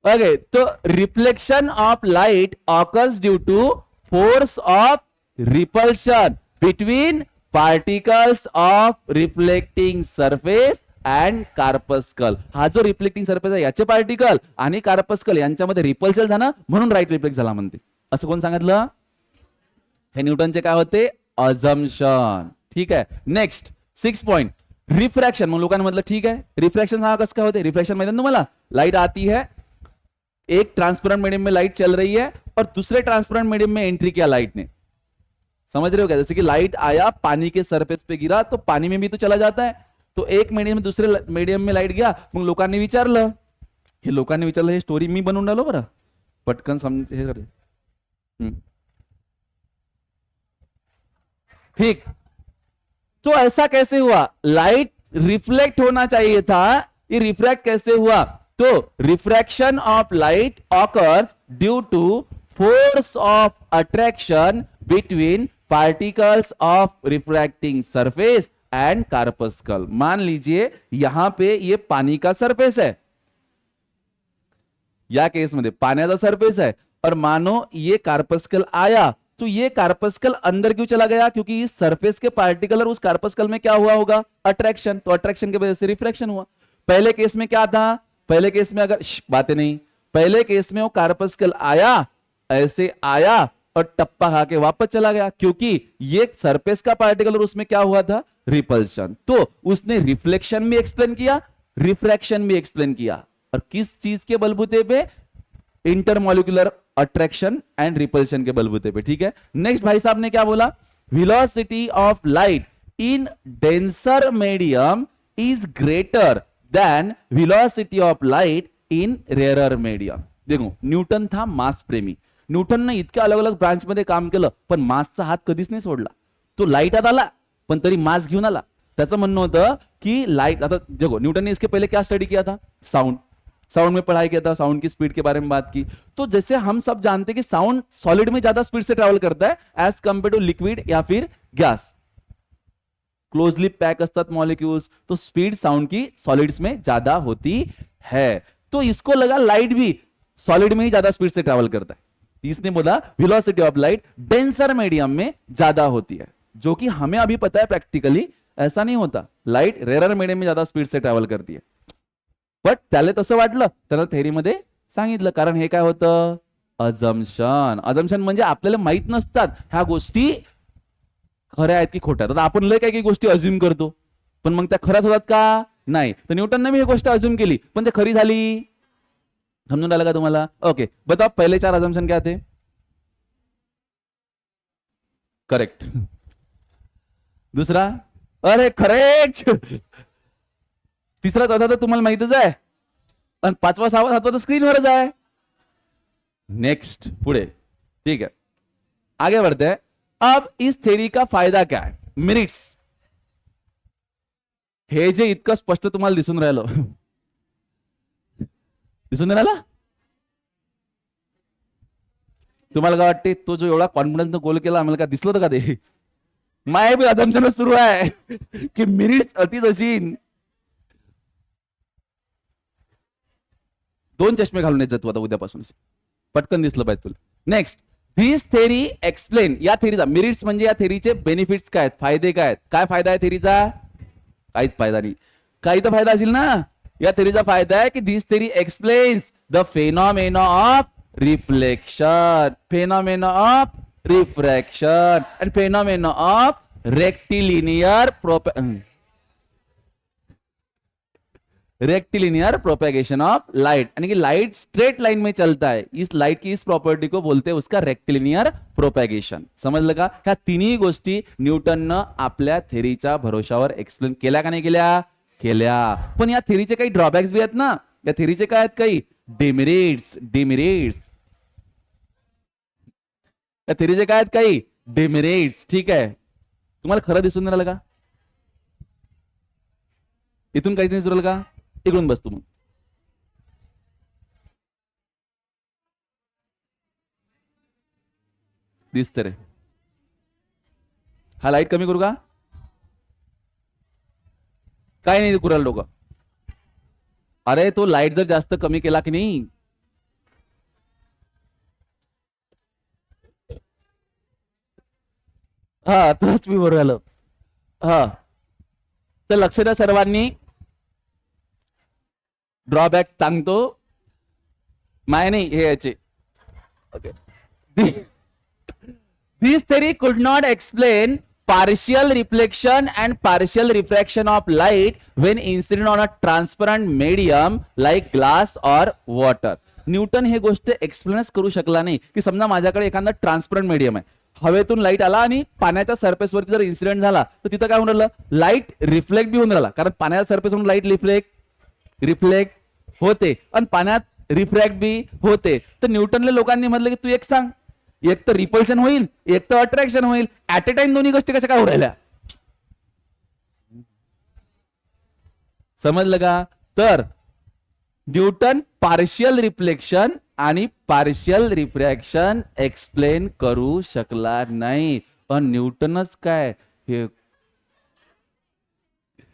ओके, तो reflection of light occurs due to force of repulsion between particles of reflecting surface and corpuscle. हा जो रिफ्लेक्टिंग सरफेस आहे याचे पार्टिकल आणि कार्पस्कल यांच्यामध्ये रिपल्शन झालं, म्हणून राईट रिफ्लेक्ट झाला म्हणते। असं कोण सांगितलं? हे न्यूटनचे काय होते? अजम्पशन, ठीक आहे। Next 6 point, refraction. मग लोकांनी म्हटलं ठीक आहे, रिफ्रैक्शन हा कसं काय होते? रिफ्रैक्शन माहिती है तुम्हाला? लाइट आती है, एक ट्रांसपेरेंट मीडियम में लाइट चल रही है और दूसरे ट्रांसपेरेंट मीडियम में एंट्री किया लाइट ने। समझ रहे हो क्या? जैसे कि लाइट आया, पानी के सरफेस पे गिरा, तो पानी में भी तो चला जाता है। तो एक मीडियम में दूसरे मीडियम में लाइट गया, मग लोकांनी विचारलं, हे स्टोरी मी बनवून राहिलो बरं, पटकन समज हे कर, ठीक। तो ऐसा कैसे हुआ? लाइट रिफ्लेक्ट होना चाहिए था, ये रिफ्रैक्ट कैसे हुआ? तो refraction of light occurs due to force of attraction between particles of refracting surface and corpuscle. मान लीजिए यहां पे ये पानी का सरफेस है, या केस मध्ये पाण्याचा सरफेस है, और मानो ये कार्पस्कल आया, तो ये कार्पस्कल अंदर क्यों चला गया? क्योंकि इस सरफेस के पार्टिकल और उस कार्पस्कल में क्या हुआ होगा? अट्रैक्शन। तो अट्रैक्शन की वजह से रिफ्लेक्शन हुआ। पहले केस में क्या था? पहले केस में अगर बातें नहीं, पहले केस में वो कार्पस्कल आया, ऐसे आया और टप्पा खा के वापस चला गया, क्योंकि ये सरफेस का पार्टिकल और उसमें क्या हुआ था? रिपल्शन। तो उसने रिफ्लेक्शन भी एक्सप्लेन किया, रिफ्रैक्शन भी एक्सप्लेन किया, और किस चीज के बलबूते पे? इंटरमोलिकुलर अट्रैक्शन एंड रिपल्शन के बलबूते पे। ठीक है, नेक्स्ट भाई साहब ने क्या बोला? Velocity of light in denser medium is greater than velocity of light in rarer medium. देखो, न्यूटन था मास प्रेमी, न्यूटनने इतक्या अलग अलग ब्रांच मध्ये काम केलं, पण मासचा हात कधीच नाही सोडला. तो लाईटात आला पण तरी मास घेऊन आला. त्याचं म्हणणं होतं की लाइट, आता देखो न्यूटन ने इसके पहले क्या स्टडी किया था? साउंड. साउंड में पढ़ाई किया था, साउंड की स्पीड के बारे में बात की. तो जैसे हम सब जानते हैं कि साउंड सॉलिड में ज्यादा स्पीड से ट्रैवल करता है एज कंपेयर टू लिक्विड या फिर गैस. क्लोजली पैक असतात मॉलिक्यूल्स, तो स्पीड साउंड की सॉलिड्स में ज्यादा होती है. तो इसको लगा लाइट भी सॉलिड में ही ज्यादा स्पीड से ट्रैवल करता है. इसने बोला velocity of light denser medium में ज्यादा होती है, जो कि हमें अभी पता है प्रैक्टिकली ऐसा नहीं होता. लाइट रेअरर मीडियम में ज्यादा स्पीड से ट्रॅव्हल करते. बट त्याला तसं वाटलं, त्याला थेअरीमध्ये सांगितलं, कारण हे काय होतं? अजम्पशन. अजम्पशन म्हणजे आपल्याला माहित नसतात ह्या गोष्टी खऱ्या आहेत की खोट्या. आता आपण लय काही काही गोष्टी अज्युम करतो, पण मग त्या खऱ्याच होतात का? नाही. तर न्यूटनने मी ही गोष्ट अज्युम केली, पण ते खरी झाली. समजून आलं का तुम्हाला? ओके, बताओ पहले 4 अजम्पशन क्या थे? करेक्ट. दूसरा, अरे करेक्ट. तिसरा चौथा तर तुम्हाला माहितच आहे, आणि 5वा 6वा 7वा तर स्क्रीनवरच आहे. नेक्स्ट, पुढे. ठीक है, आगे बढ़ते हैं. अब इस थ्योरी का फायदा क्या है? मिनिट्स. हे जे इतकं स्पष्ट तुम्हाला दिसून राहिलं, दिसून राहिला? तुम्हाला काय वाटते? तो जो एवढा कॉन्फिडन्स गोल केला, आम्हाला काय दिसलं होतं का ते? माय बी अजम्पशन सुरू आहे की मिनिट्स अतिच अशीन. 2 चष्मे घालून येत जातो आता उद्यापासून, पटकन दिसलं पाहिजे तुला. Next, this theory explain. या थेरीचा मिनिट्स म्हणजे या थेरीचे बेनिफिट्स काय आहेत, फायदे काय आहेत? काय फायदा आहे थेरीचा? काहीच फायदा नाही. काही तर फायदा असेल ना. या थेरीचा फायदा आहे की this theory explains the phenomena of reflection, phenomena of refraction and phenomena of rectilinear rectilinear propagation of light. यानी कि लाइट स्ट्रेट लाइन में चलता है, इस लाइट की इस प्रॉपर्टी को बोलते हैं उसका रेक्टिलिनियर प्रोपेगेशन. समजलं का? ह्या तिन्ही गोष्टी न्यूटननं आपल्या थेरीच्या भरोशावर एक्सप्लेन केल्या का नाही केल्या? केल्या. पण या थेरीचे काही ड्रॉबॅक्स भी आहेत ना. या थेरीचे काय आहेत? काही डिमेरिट्स. डिमेरिट्स या थेरीचे काय आहेत? काही डिमेरिट्स. ठीक आहे, तुम्हाला खरं दिसून राहिलं का? इथून काहीच नाही सुरल का? इकडून बस तू. मग दिसत रे. हा लाईट कमी करू का? काय नाही कुराल लोक. अरे तो लाईट जर जास्त कमी केला की नाही, हा तोच मी बरोबर आलो. हा, तर लक्ष द्या सर्वांनी. ड्रॉबॅक सांगतो, माय नाही हे याचे. Okay, this theory could not explain partial reflection and partial refraction of light when incident on a transparent medium like glass or water. Newton हे गोष्ट एक्सप्लेनच करू शकला नाही की समजा माझ्याकडे एखादा ट्रान्सपरंट मीडियम आहे, हवेतून लाईट आला आणि पाण्याच्या सरफेस वरती जर इन्सिडेंट झाला तर तिथं काय होऊन राहिलं? लाईट रिफ्लेक्ट बी होऊन राहिला, कारण पाण्याच्या सरफेसवरून लाईट रिफ्लेक्ट होते आणि पाण्यात रिफ्रॅक्ट बी होते. तर न्यूटनले लोकांनी म्हटलं की तू एक सांग, एक तर रिपल्शन होईल, एक तर अट्रॅक्शन होईल. ऍट ए टाइम दोन्ही गोष्टी कशा काय उरायल्या? समजलं का? तर न्यूटन पार्शियल रिफ्लेक्शन आणि पार्शियल रिफ्रॅक्शन एक्सप्लेन करू शकला नाही. न्यूटनच काय हे,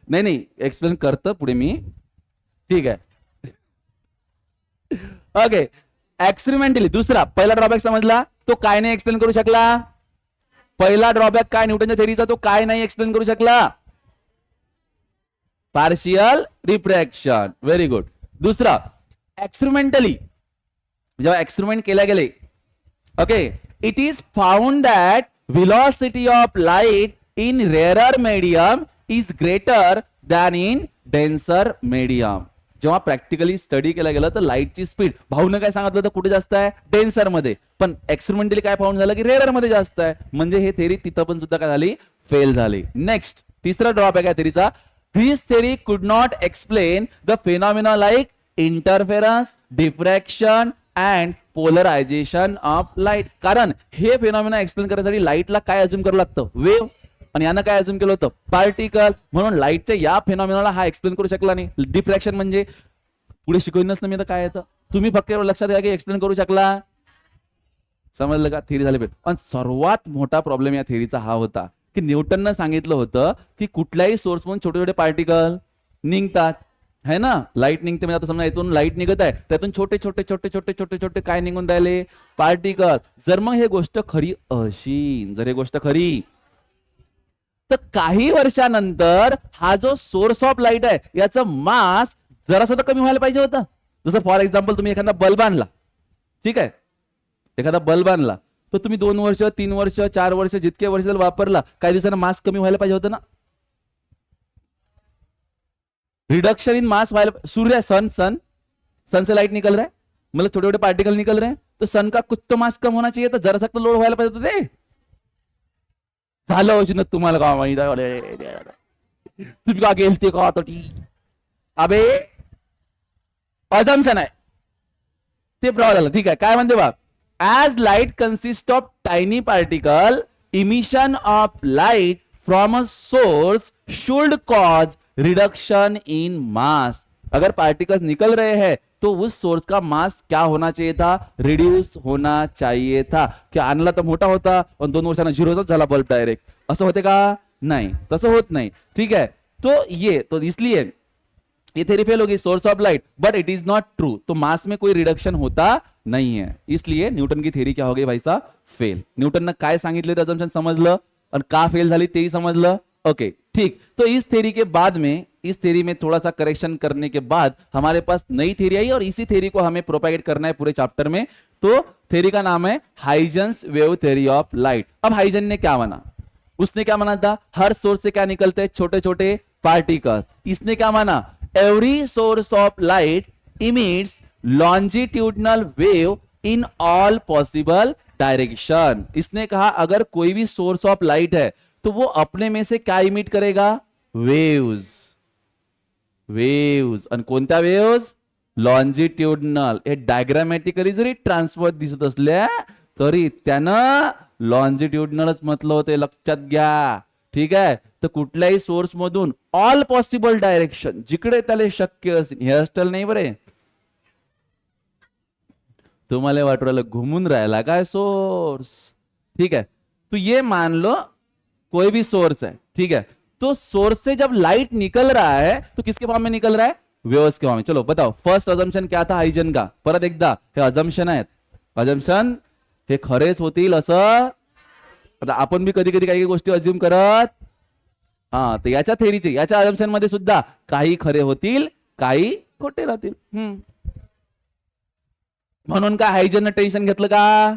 नाही नाही एक्सप्लेन करतो पुढे मी, ठीक आहे. ओके, एक्सपेरिमेंटली दुसरा पहिला ड्रॉबॅक समजला, तो काय नाही एक्सप्लेन करू शकला. पहिला ड्रॉबॅक काय न्यूटनच्या थेरीचा, तो काय नाही एक्सप्लेन करू शकला, पार्शियल रिफ्रॅक्शन. Very good. दुसरा एक्सपेरिमेंटली जेव्हा एक्सपेरिमेंट केल्या गेले, okay, it is found that velocity of light in rarer medium is greater than in denser medium. जेव्हा प्रॅक्टिकली स्टडी केला गेला तर लाईटची स्पीड, भाऊनं काय सांगितलं तर कुठे जास्त आहे, डेन्सर मध्ये, पण एक्सपेरिमेंटली काय फाउंड झालं की रेअरर मध्ये जास्त आहे. म्हणजे हे थेरी तिथं पण सुद्धा काय झाली, फेल झाली. नेक्स्ट तिसरा ड्रॉबॅक आहे थेरीचा, this theory could not explain the phenomena like interference, diffraction and polarization of light. कारण हे फेनॉमिना एक्सप्लेन करण्यासाठी लाईटला काय अज्युम करावं लागतं, वेव्ह, आणि यानं काय अज्युम केलं होतं, पार्टिकल. म्हणून लाईटच्या या फेनॉमिनाला हा एक्सप्लेन करू शकला नाही. डिफ्रॅक्शन म्हणजे पुढे शिकवूनच ना मी, तर काय येतं तुम्ही फक्त लक्षात घ्या की एक्सप्लेन करू शकला. समजलं का, थेरी झाली. पण सर्वात मोठा प्रॉब्लेम या थेरीचा हा होता की न्यूटननं सांगितलं होतं की कुठल्याही सोर्स मधून छोटे छोटे पार्टिकल निघतात, है ना, लाईट निघते. म्हणजे आता समजा इथून लाईट निघत आहे, त्यातून छोटे छोटे छोटे छोटे छोटे छोटे काय निघून राहिले, पार्टिकल. जर मग हे गोष्ट खरी अशी, जर हे गोष्ट खरी, तर काही वर्षानंतर हा जो सोर्स ऑफ लाईट आहे याचं मास जरा सुद्धा कमी व्हायला पाहिजे होतं. जसं फॉर एक्झाम्पल तुम्ही एखादा बल्ब आणला, ठीक आहे, एखादा बल्ब आणला, तर तुम्ही 2 वर्ष 3 वर्ष 4 वर्ष जितके वर्ष जर वापरला, काही दिवसांना मास कमी व्हायला पाहिजे होतं ना, रिडक्शन इन मास व्हायला. सूर्य, सन से लाइट निकल रहा है, मतलब छोटे छोटे पार्टिकल निकल रहे हैं, तो सन का कुछ तो मास कम होना चाहिए, तो जरा सा लोड व्हायला पाहिजे होतं. ते झालं तुम्हाला का माहिती, तुम्ही का गेलते का तो टी, अबे अजम्पशन आहे ते प्रॉब्लेम झालं. ठीक आहे, काय म्हणते बा, as light consist of tiny particle, emission of light from a source should cause reduction in mass. अगर पार्टिकल्स निकल रहे हैं तो उस सोर्स का मास क्या होना चाहिए था, रिड्यूस होना चाहिए था. क्या आणला तर मोठा होता पण 2 वर्षांना झिरोच झाला बल्ब डायरेक्ट, असं होते का, नाही, तसं होत नाही. ठीक है, तो इसलिए ये थेरी फेल होगी, source of light, but it is not true. तो मास में कोई रिडक्शन होता नहीं है, इसलिए न्यूटन की थेरी क्या हो गई भाई साहब, फेल. न्यूटन ने काय सांगितले ते अजम्पशन समजलं और का फेल झाली तेही समजलं. ओके, ठीक. तो इस थेरी के बाद में, इस थेरी में थोड़ा सा करेक्शन करने के बाद हमारे पास नई थेरी आई और इसी थेरी को हमें प्रोपेगेट करना है पूरे चैप्टर में. तो थेरी का नाम है Huygens wave theory of light. अब हाइजन ने क्या माना, उसने क्या माना था, हर सोर्स से क्या निकलते हैं, छोटे छोटे पार्टिकल. इसने क्या माना, every source of light emits longitudinal wave in all possible direction. इसने कहा अगर कोई भी सोर्स ऑफ लाइट है तो वो अपने में से क्या इमिट करेगा, वेव्स. वेव्स, आणि कोणत्या वेव्स, लॉन्जिट्यूडनल. हे डायग्रामॅटिकली जरी ट्रान्सफर दिसत असल्या तरी त्यानं लॉन्जिट्यूडनलच म्हटलं होते, लक्षात घ्या. ठीक आहे, तर कुठल्याही सोर्स मधून ऑल पॉसिबल डायरेक्शन, जिकडे त्याला शक्य असेल. हेअरस्टाईल नाही बरे, तुम्हाला वाटू राहिलं घुमून राहिला काय सोर्स. ठीक है, तो ये मान लो कोई भी सोर्स है, ठीक है, तो सोर्स से जब लाइट निकल रहा है तो किसके फॉर्म में निकल रहा है, वेव्स के फॉर्म में. चलो बताओ, फर्स्ट अजम्पशन क्या था हायजन का, परत एकदा, हे अजम्पशन आहेत, अजम्पशन हे खरेच होतील असं. आता आपण भी कधी कधी काही गोष्टी अज्युम करत, हा, तर याच्या थेरीचे, याच्या अजम्पशन मध्ये सुद्धा काही खरे होतील, काही खोटे राहतील. म्हणून का हायजननं टेन्शन घेतलं का,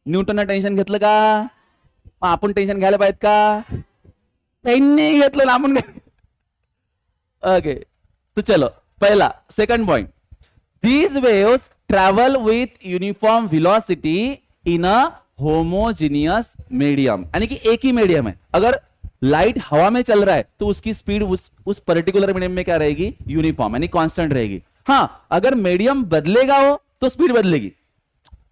न्यूटननं टेन्शन घेतलं का, आपण टेन्शन घ्यायला पाहिजे का, त्यांनी घेतलं ना आपण. ओके, तो चलो पहला, second point, these waves travel with uniform velocity in a homogeneous medium. यानी कि एक ही मीडियम है, अगर लाइट हवा में चल रहा है तो उसकी स्पीड उस पर्टिकुलर मीडियम में क्या रहेगी, यूनिफॉर्म यानी कांस्टेंट रहेगी. हाँ, अगर मीडियम बदलेगा हो तो स्पीड बदलेगी.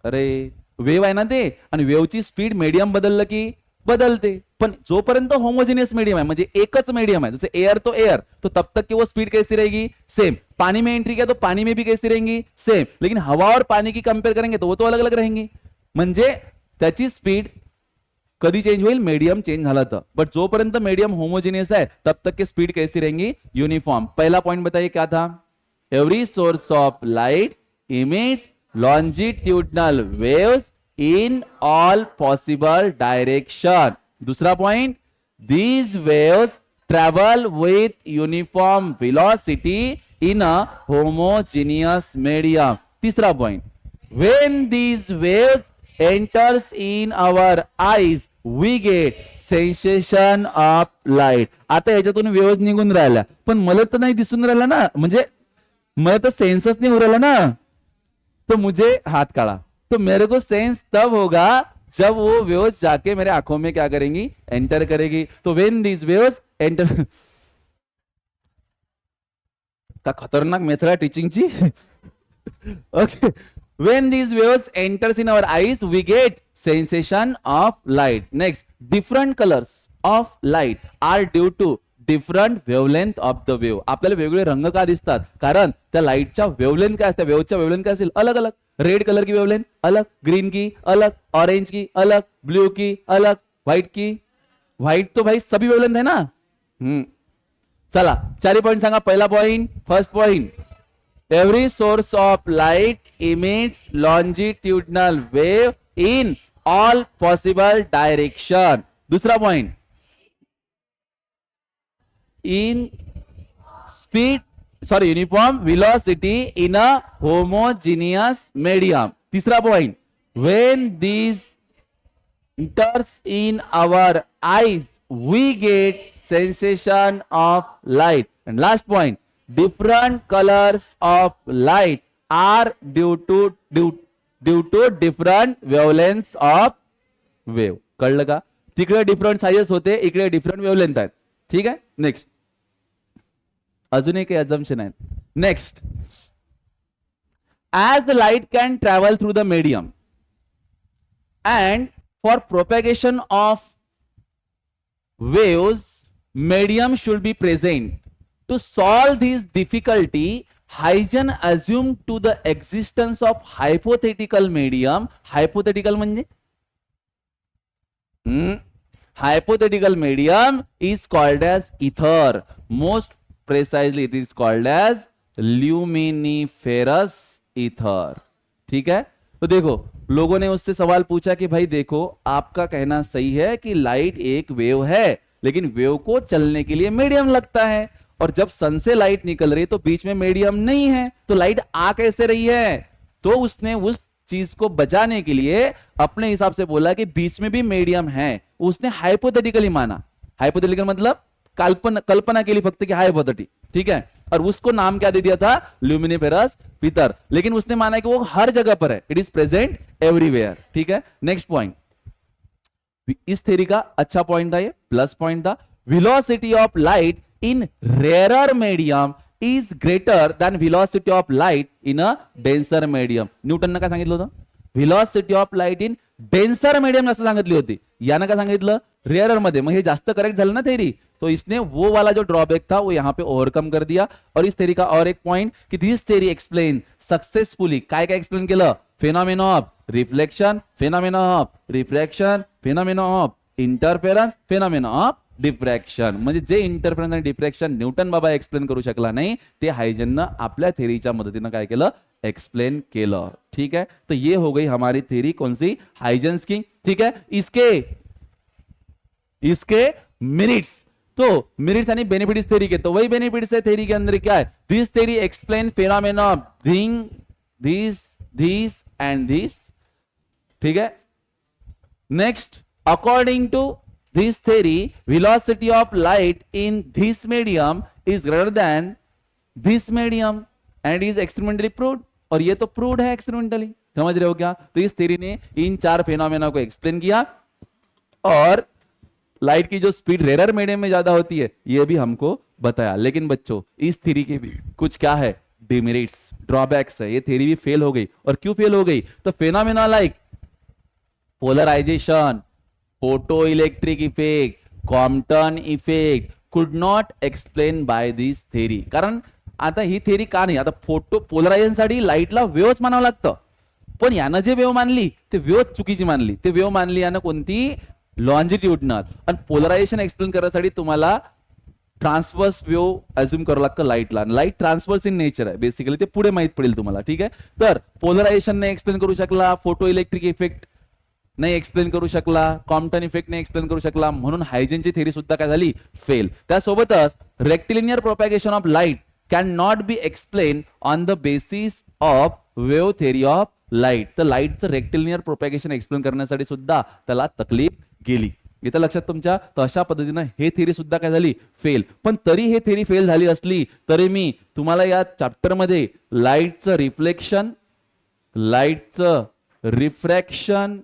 अरे वेव आहे ना ते, आणि वेवची स्पीड मीडियम बदललं की बदलते. पण जोपर्यंत होमोजेनियस मीडियम है, म्हणजे एकच मीडियम है, जैसे एयर तो एयर, तो तब तक कि वो स्पीड कैसी रहेगी, सेम. पानी में एंट्री किया तो पानी में भी कैसी रहेंगी, सेम. लेकिन हवा और पानी की कंपेयर करेंगे तो वो तो अलग अलग रहेंगी. म्हणजे त्याची स्पीड कधी चेंज होईल, मीडियम चेंज झाला तर. बट जोपर्यंत मीडियम होमोजेनियस है तब तक की स्पीड कैसी रहेंगी, यूनिफॉर्म. पहला पॉइंट बताइए क्या था, every source of light emits longitudinal waves in all possible direction. दूसरा point, these waves travel with uniform velocity in a homogeneous medium. तीसरा point, when these waves enters in our eyes we get sensation of light. आता याच्यातून वेव्स निघून राहिल्या पण मला तर नाही दिसून राहिला ना, म्हणजे मला तर सेन्सच नहीं हो रहा ना, तो मुझे हाथ काढ़ा, तो मेरे को सेंस तब होगा जब वो वेव्स जाके मेरे आंखों में क्या करेंगी, एंटर करेगी. तो व्हेन दीज वेव्स एंटर, का खतरनाक मेथड है टीचिंग ची. Okay, when these waves enters in our eyes we get sensation of light. Next, different colours of light are due to different wavelength of the wave. आपल्याला वेगवेगळे रंग का दिसतात, कारण त्या लाईटच्या वेवलेंथ काय असते, वेव्हच्या वेवलेंथ काय असेल, अलग अलग. रेड कलर की वेवलेंथ अलग, ग्रीन की अलग, ऑरेंज की अलग, ब्लू की अलग, व्हाइट की, व्हाइट तो भाई सभी वेवलेंथ है ना. चला चारी पॉइंट सांगा. पहिला point, first point, every source of light emits longitudinal wave in all possible direction. दूसरा point, in speed uniform velocity in a homogeneous medium. तीसरा point, when these enters in our eyes we get sensation of light. And last point, different colors of light are due to different wavelengths of wave. कळलं का, तिकडे डिफरंट साइजेस होते, इकडे डिफरंट वेवलेंथ आहेत. ठीक आहे. नेक्स्ट, अजून एक अजम्पशन आहे. Next, as the light can travel through the medium and for propagation of waves medium should be present. To solve this difficulty, Huygens assumed to the existence of hypothetical medium. Hypothetical म्हणजे hypothetical medium is called as ether. Most precisely it is called as luminiferous ether. ठीक है. तो देखो, लोगों ने उससे सवाल पूछा कि भाई देखो, आपका कहना सही है कि लाइट एक वेव है, लेकिन वेव को चलने के लिए मीडियम लगता है, और जब सन से लाइट निकल रही तो बीच में मीडियम नहीं है, तो लाइट आ कैसे रही है. तो उसने उस चीज को बचाने के लिए अपने हिसाब से बोला कि बीच में भी मीडियम है. उसने हाइपोथेटिकली माना. हाइपोथेटिकल मतलब कल्पना के लिए फक्त कि हाइपोथेटिक. ठीक है. और उसको नाम क्या दे दिया था, ल्यूमिनिफेरस ईथर. लेकिन उसने माना कि वो हर जगह पर है, इट इज प्रेजेंट एवरीवेयर. ठीक है. नेक्स्ट पॉइंट, इस थ्योरी का अच्छा पॉइंट था, ये प्लस पॉइंट था. Velocity of light in rare medium is greater than velocity of light in a denser medium. न्यूटननं काय सांगितलं होतं, velocity of light in denser medium असं सांगितली होती. यानं काय सांगितलं, रेयर मध्ये. मग हे जास्त करेक्ट झालं ना थेरी, तो इसने वो वाला जो ड्रॉबैक था वो यहां पे ओवरकम कर दिया. और इस थेरी का और एक पॉइंट कि दिस थेरी एक्सप्लेन सक्सेसफुली काय काय एक्सप्लेन केलं, phenomena of reflection, phenomena of refraction, phenomena of interference, phenomena of diffraction. म्हणजे जे इंटरफेरन्स आणि डिफ्रॅक्शन न्यूटन बाबा एक्सप्लेन करू शकला नाही, ते हायजेननं आपल्या थेरीच्या मदतीनं काय केलं, एक्सप्लेन केलं. ठीक है. तो ये हो गई हमारी थेरी, कौन सी, हाइजेंस की. ठीक है. इसके मिनिट्स, तो मिनिट्स यानी बेनिफिट्स थेरी के, तो वही बेनिफिट्स है थेरी के अंदर. क्या है, this theory explain phenomena of thing, this and this. ठीक है. Next, according to this theory velocity of light in this medium is greater than this medium and is experimentally proved. और ये तो प्रूव्ड है एक्सपेरिमेंटली. समझ रहे हो क्या. तो इस थ्योरी ने इन चार फेनोमेना को एक्सप्लेन किया, और लाइट की जो स्पीड रेयर मीडियम में ज्यादा होती है ये भी हमको बताया. लेकिन बच्चों, इस थ्योरी के भी कुछ क्या है, डिमेरिट्स, ड्रॉबैक्स है. ये थ्योरी भी फेल हो गई. और क्यों फेल हो गई, तो phenomena like polarisation, photoelectric effect, Compton effect could not explain by this theory. कारण आता ही थेरी का नाही, आता फोटो पोलरायझेशन साठी लाईटला वेव्हच मानावं लागतं, पण यानं जे वेव्ह मानली ते वेव्ह चुकीची मानली. ते वेव्ह मानली यानं कोणती, लॉन्जिट्युडनल. आणि पोलरायझेशन एक्सप्लेन करण्यासाठी तुम्हाला ट्रान्सवर्स वेव्ह अज्युम करावं लागतं लाईटला. लाईट ट्रान्सवर्स इन नेचर आहे बेसिकली, ते पुढे माहित पडेल तुम्हाला. ठीक आहे, तर पोलरायझेशन नाही एक्सप्लेन करू शकला, फोटो इलेक्ट्रिक इफेक्ट नाही एक्सप्लेन करू शकला, कॉम्प्टन इफेक्ट नाही एक्सप्लेन करू शकला, म्हणून हायजेनची थेरी सुद्धा काय झाली, फेल. त्यासोबतच rectilinear propagation of light can not be explain on the basis of wave theory of light. तर लाईटचं रेक्टिलिनियर प्रोपॅगेशन एक्सप्लेन करण्यासाठी सुद्धा त्याला तकलीफ गेली. इथं लक्षात तुमच्या. तर अशा पद्धतीनं हे थेरी सुद्धा काय झाली, फेल. पण तरी हे थेरी फेल झाली असली तरी मी तुम्हाला या चॅप्टरमध्ये लाईटचं रिफ्लेक्शन, लाईटचं रिफ्रॅक्शन,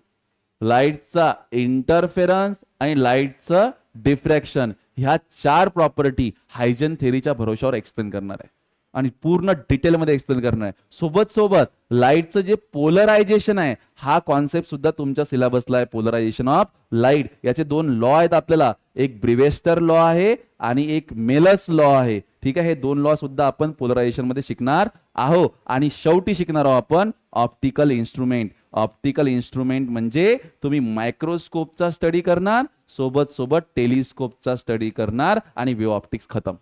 लाईटचा इंटरफेरन्स आणि लाईटचं डिफ्रॅक्शन ह्या 4 प्रॉपर्टी हायजेन थेरीच्या भरोशावर एक्सप्लेन करणार आहे आणि पूर्ण डिटेलमध्ये एक्सप्लेन करणार आहे. सोबत सोबत लाईटचं जे पोलरायझेशन आहे हा कॉन्सेप्ट सुद्धा तुमच्या सिलेबसला आहे. पोलरायझेशन ऑफ लाईट याचे 2 लॉ आहेत आपल्याला, एक ब्रिवेस्टर लॉ आहे आणि एक मेलस लॉ आहे. ठीक आहे, हे 2 लॉ सुद्धा आपण पोलरायझेशन मध्ये शिकणार आहोत. आणि शेवटी शिकणार आहोत आपण ऑप्टिकल इन्स्ट्रुमेंट. ऑप्टिकल इन्स्ट्रुमेंट म्हणजे तुम्ही मायक्रोस्कोपचा स्टडी करणार, सोबत सोबत टेलिस्कोपचा स्टडी करणार आणि वेव्ह ऑप्टिक्स खतम.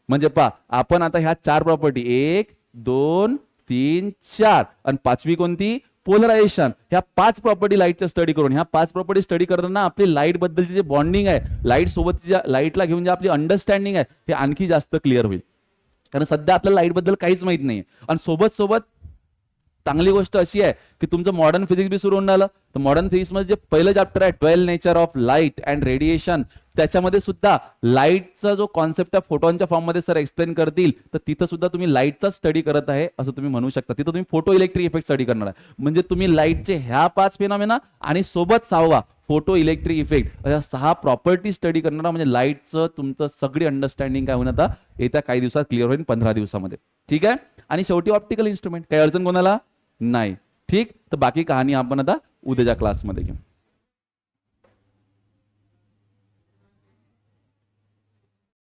म्हणजे आपण आता ह्या 4 प्रॉपर्टी 1 2 3 4 आणि 5वी कोणती, पोलरायझेशन, ह्या 5 प्रॉपर्टी लाईटच्या स्टडी करून, ह्या 5 प्रॉपर्टी स्टडी करताना आपली लाईट बद्दलची जे बॉन्डिंग आहे, लाईट सोबत लाईटला घेऊन जे आपली अंडरस्टँडिंग आहे हे आणखी जास्त क्लिअर होईल. कारण सध्या आपल्याला लाईट बद्दल काहीच माहित नाही. आणि सोबत सोबत चांगली गोष्ट अशी आहे की तुमचं मॉडर्न फिजिक्स बी सुरू होऊन राहिलं. तर मॉडर्न फिजिक्स मध्ये जे पहिलं चॅप्टर आहे 12 nature of light and radiation, त्याच्यामध्ये सुद्धा लाईटचा जो कॉन्सेप्ट आहे फोटॉनच्या फॉर्म मध्ये सर एक्सप्लेन करतील. तर तिथं सुद्धा तुम्ही लाईटचा स्टडी करत आहे असं तुम्ही म्हणू शकता. तिथं तुम्ही फोटो इलेक्ट्रिक इफेक्ट स्टडी करणार आहे. म्हणजे तुम्ही लाईटचे ह्या 5 फेनॉमेना आणि सोबत 6वा फोटो इलेक्ट्रिक इफेक्ट अशा 6 प्रॉपर्टी स्टडी करणार. म्हणजे लाईटचं तुमचं सगळी अंडरस्टँडिंग काय होईल आता येत्या काही दिवसात क्लिअर होईल, 15 दिवसामध्ये. ठीक आहे, आणि शेवटी ऑप्टिकल इन्स्ट्रुमेंट. काही अडचण कोणाला नाही. ठीक, तर बाकी कहाणी आपण आता उद्याच्या क्लासमध्ये घेऊ.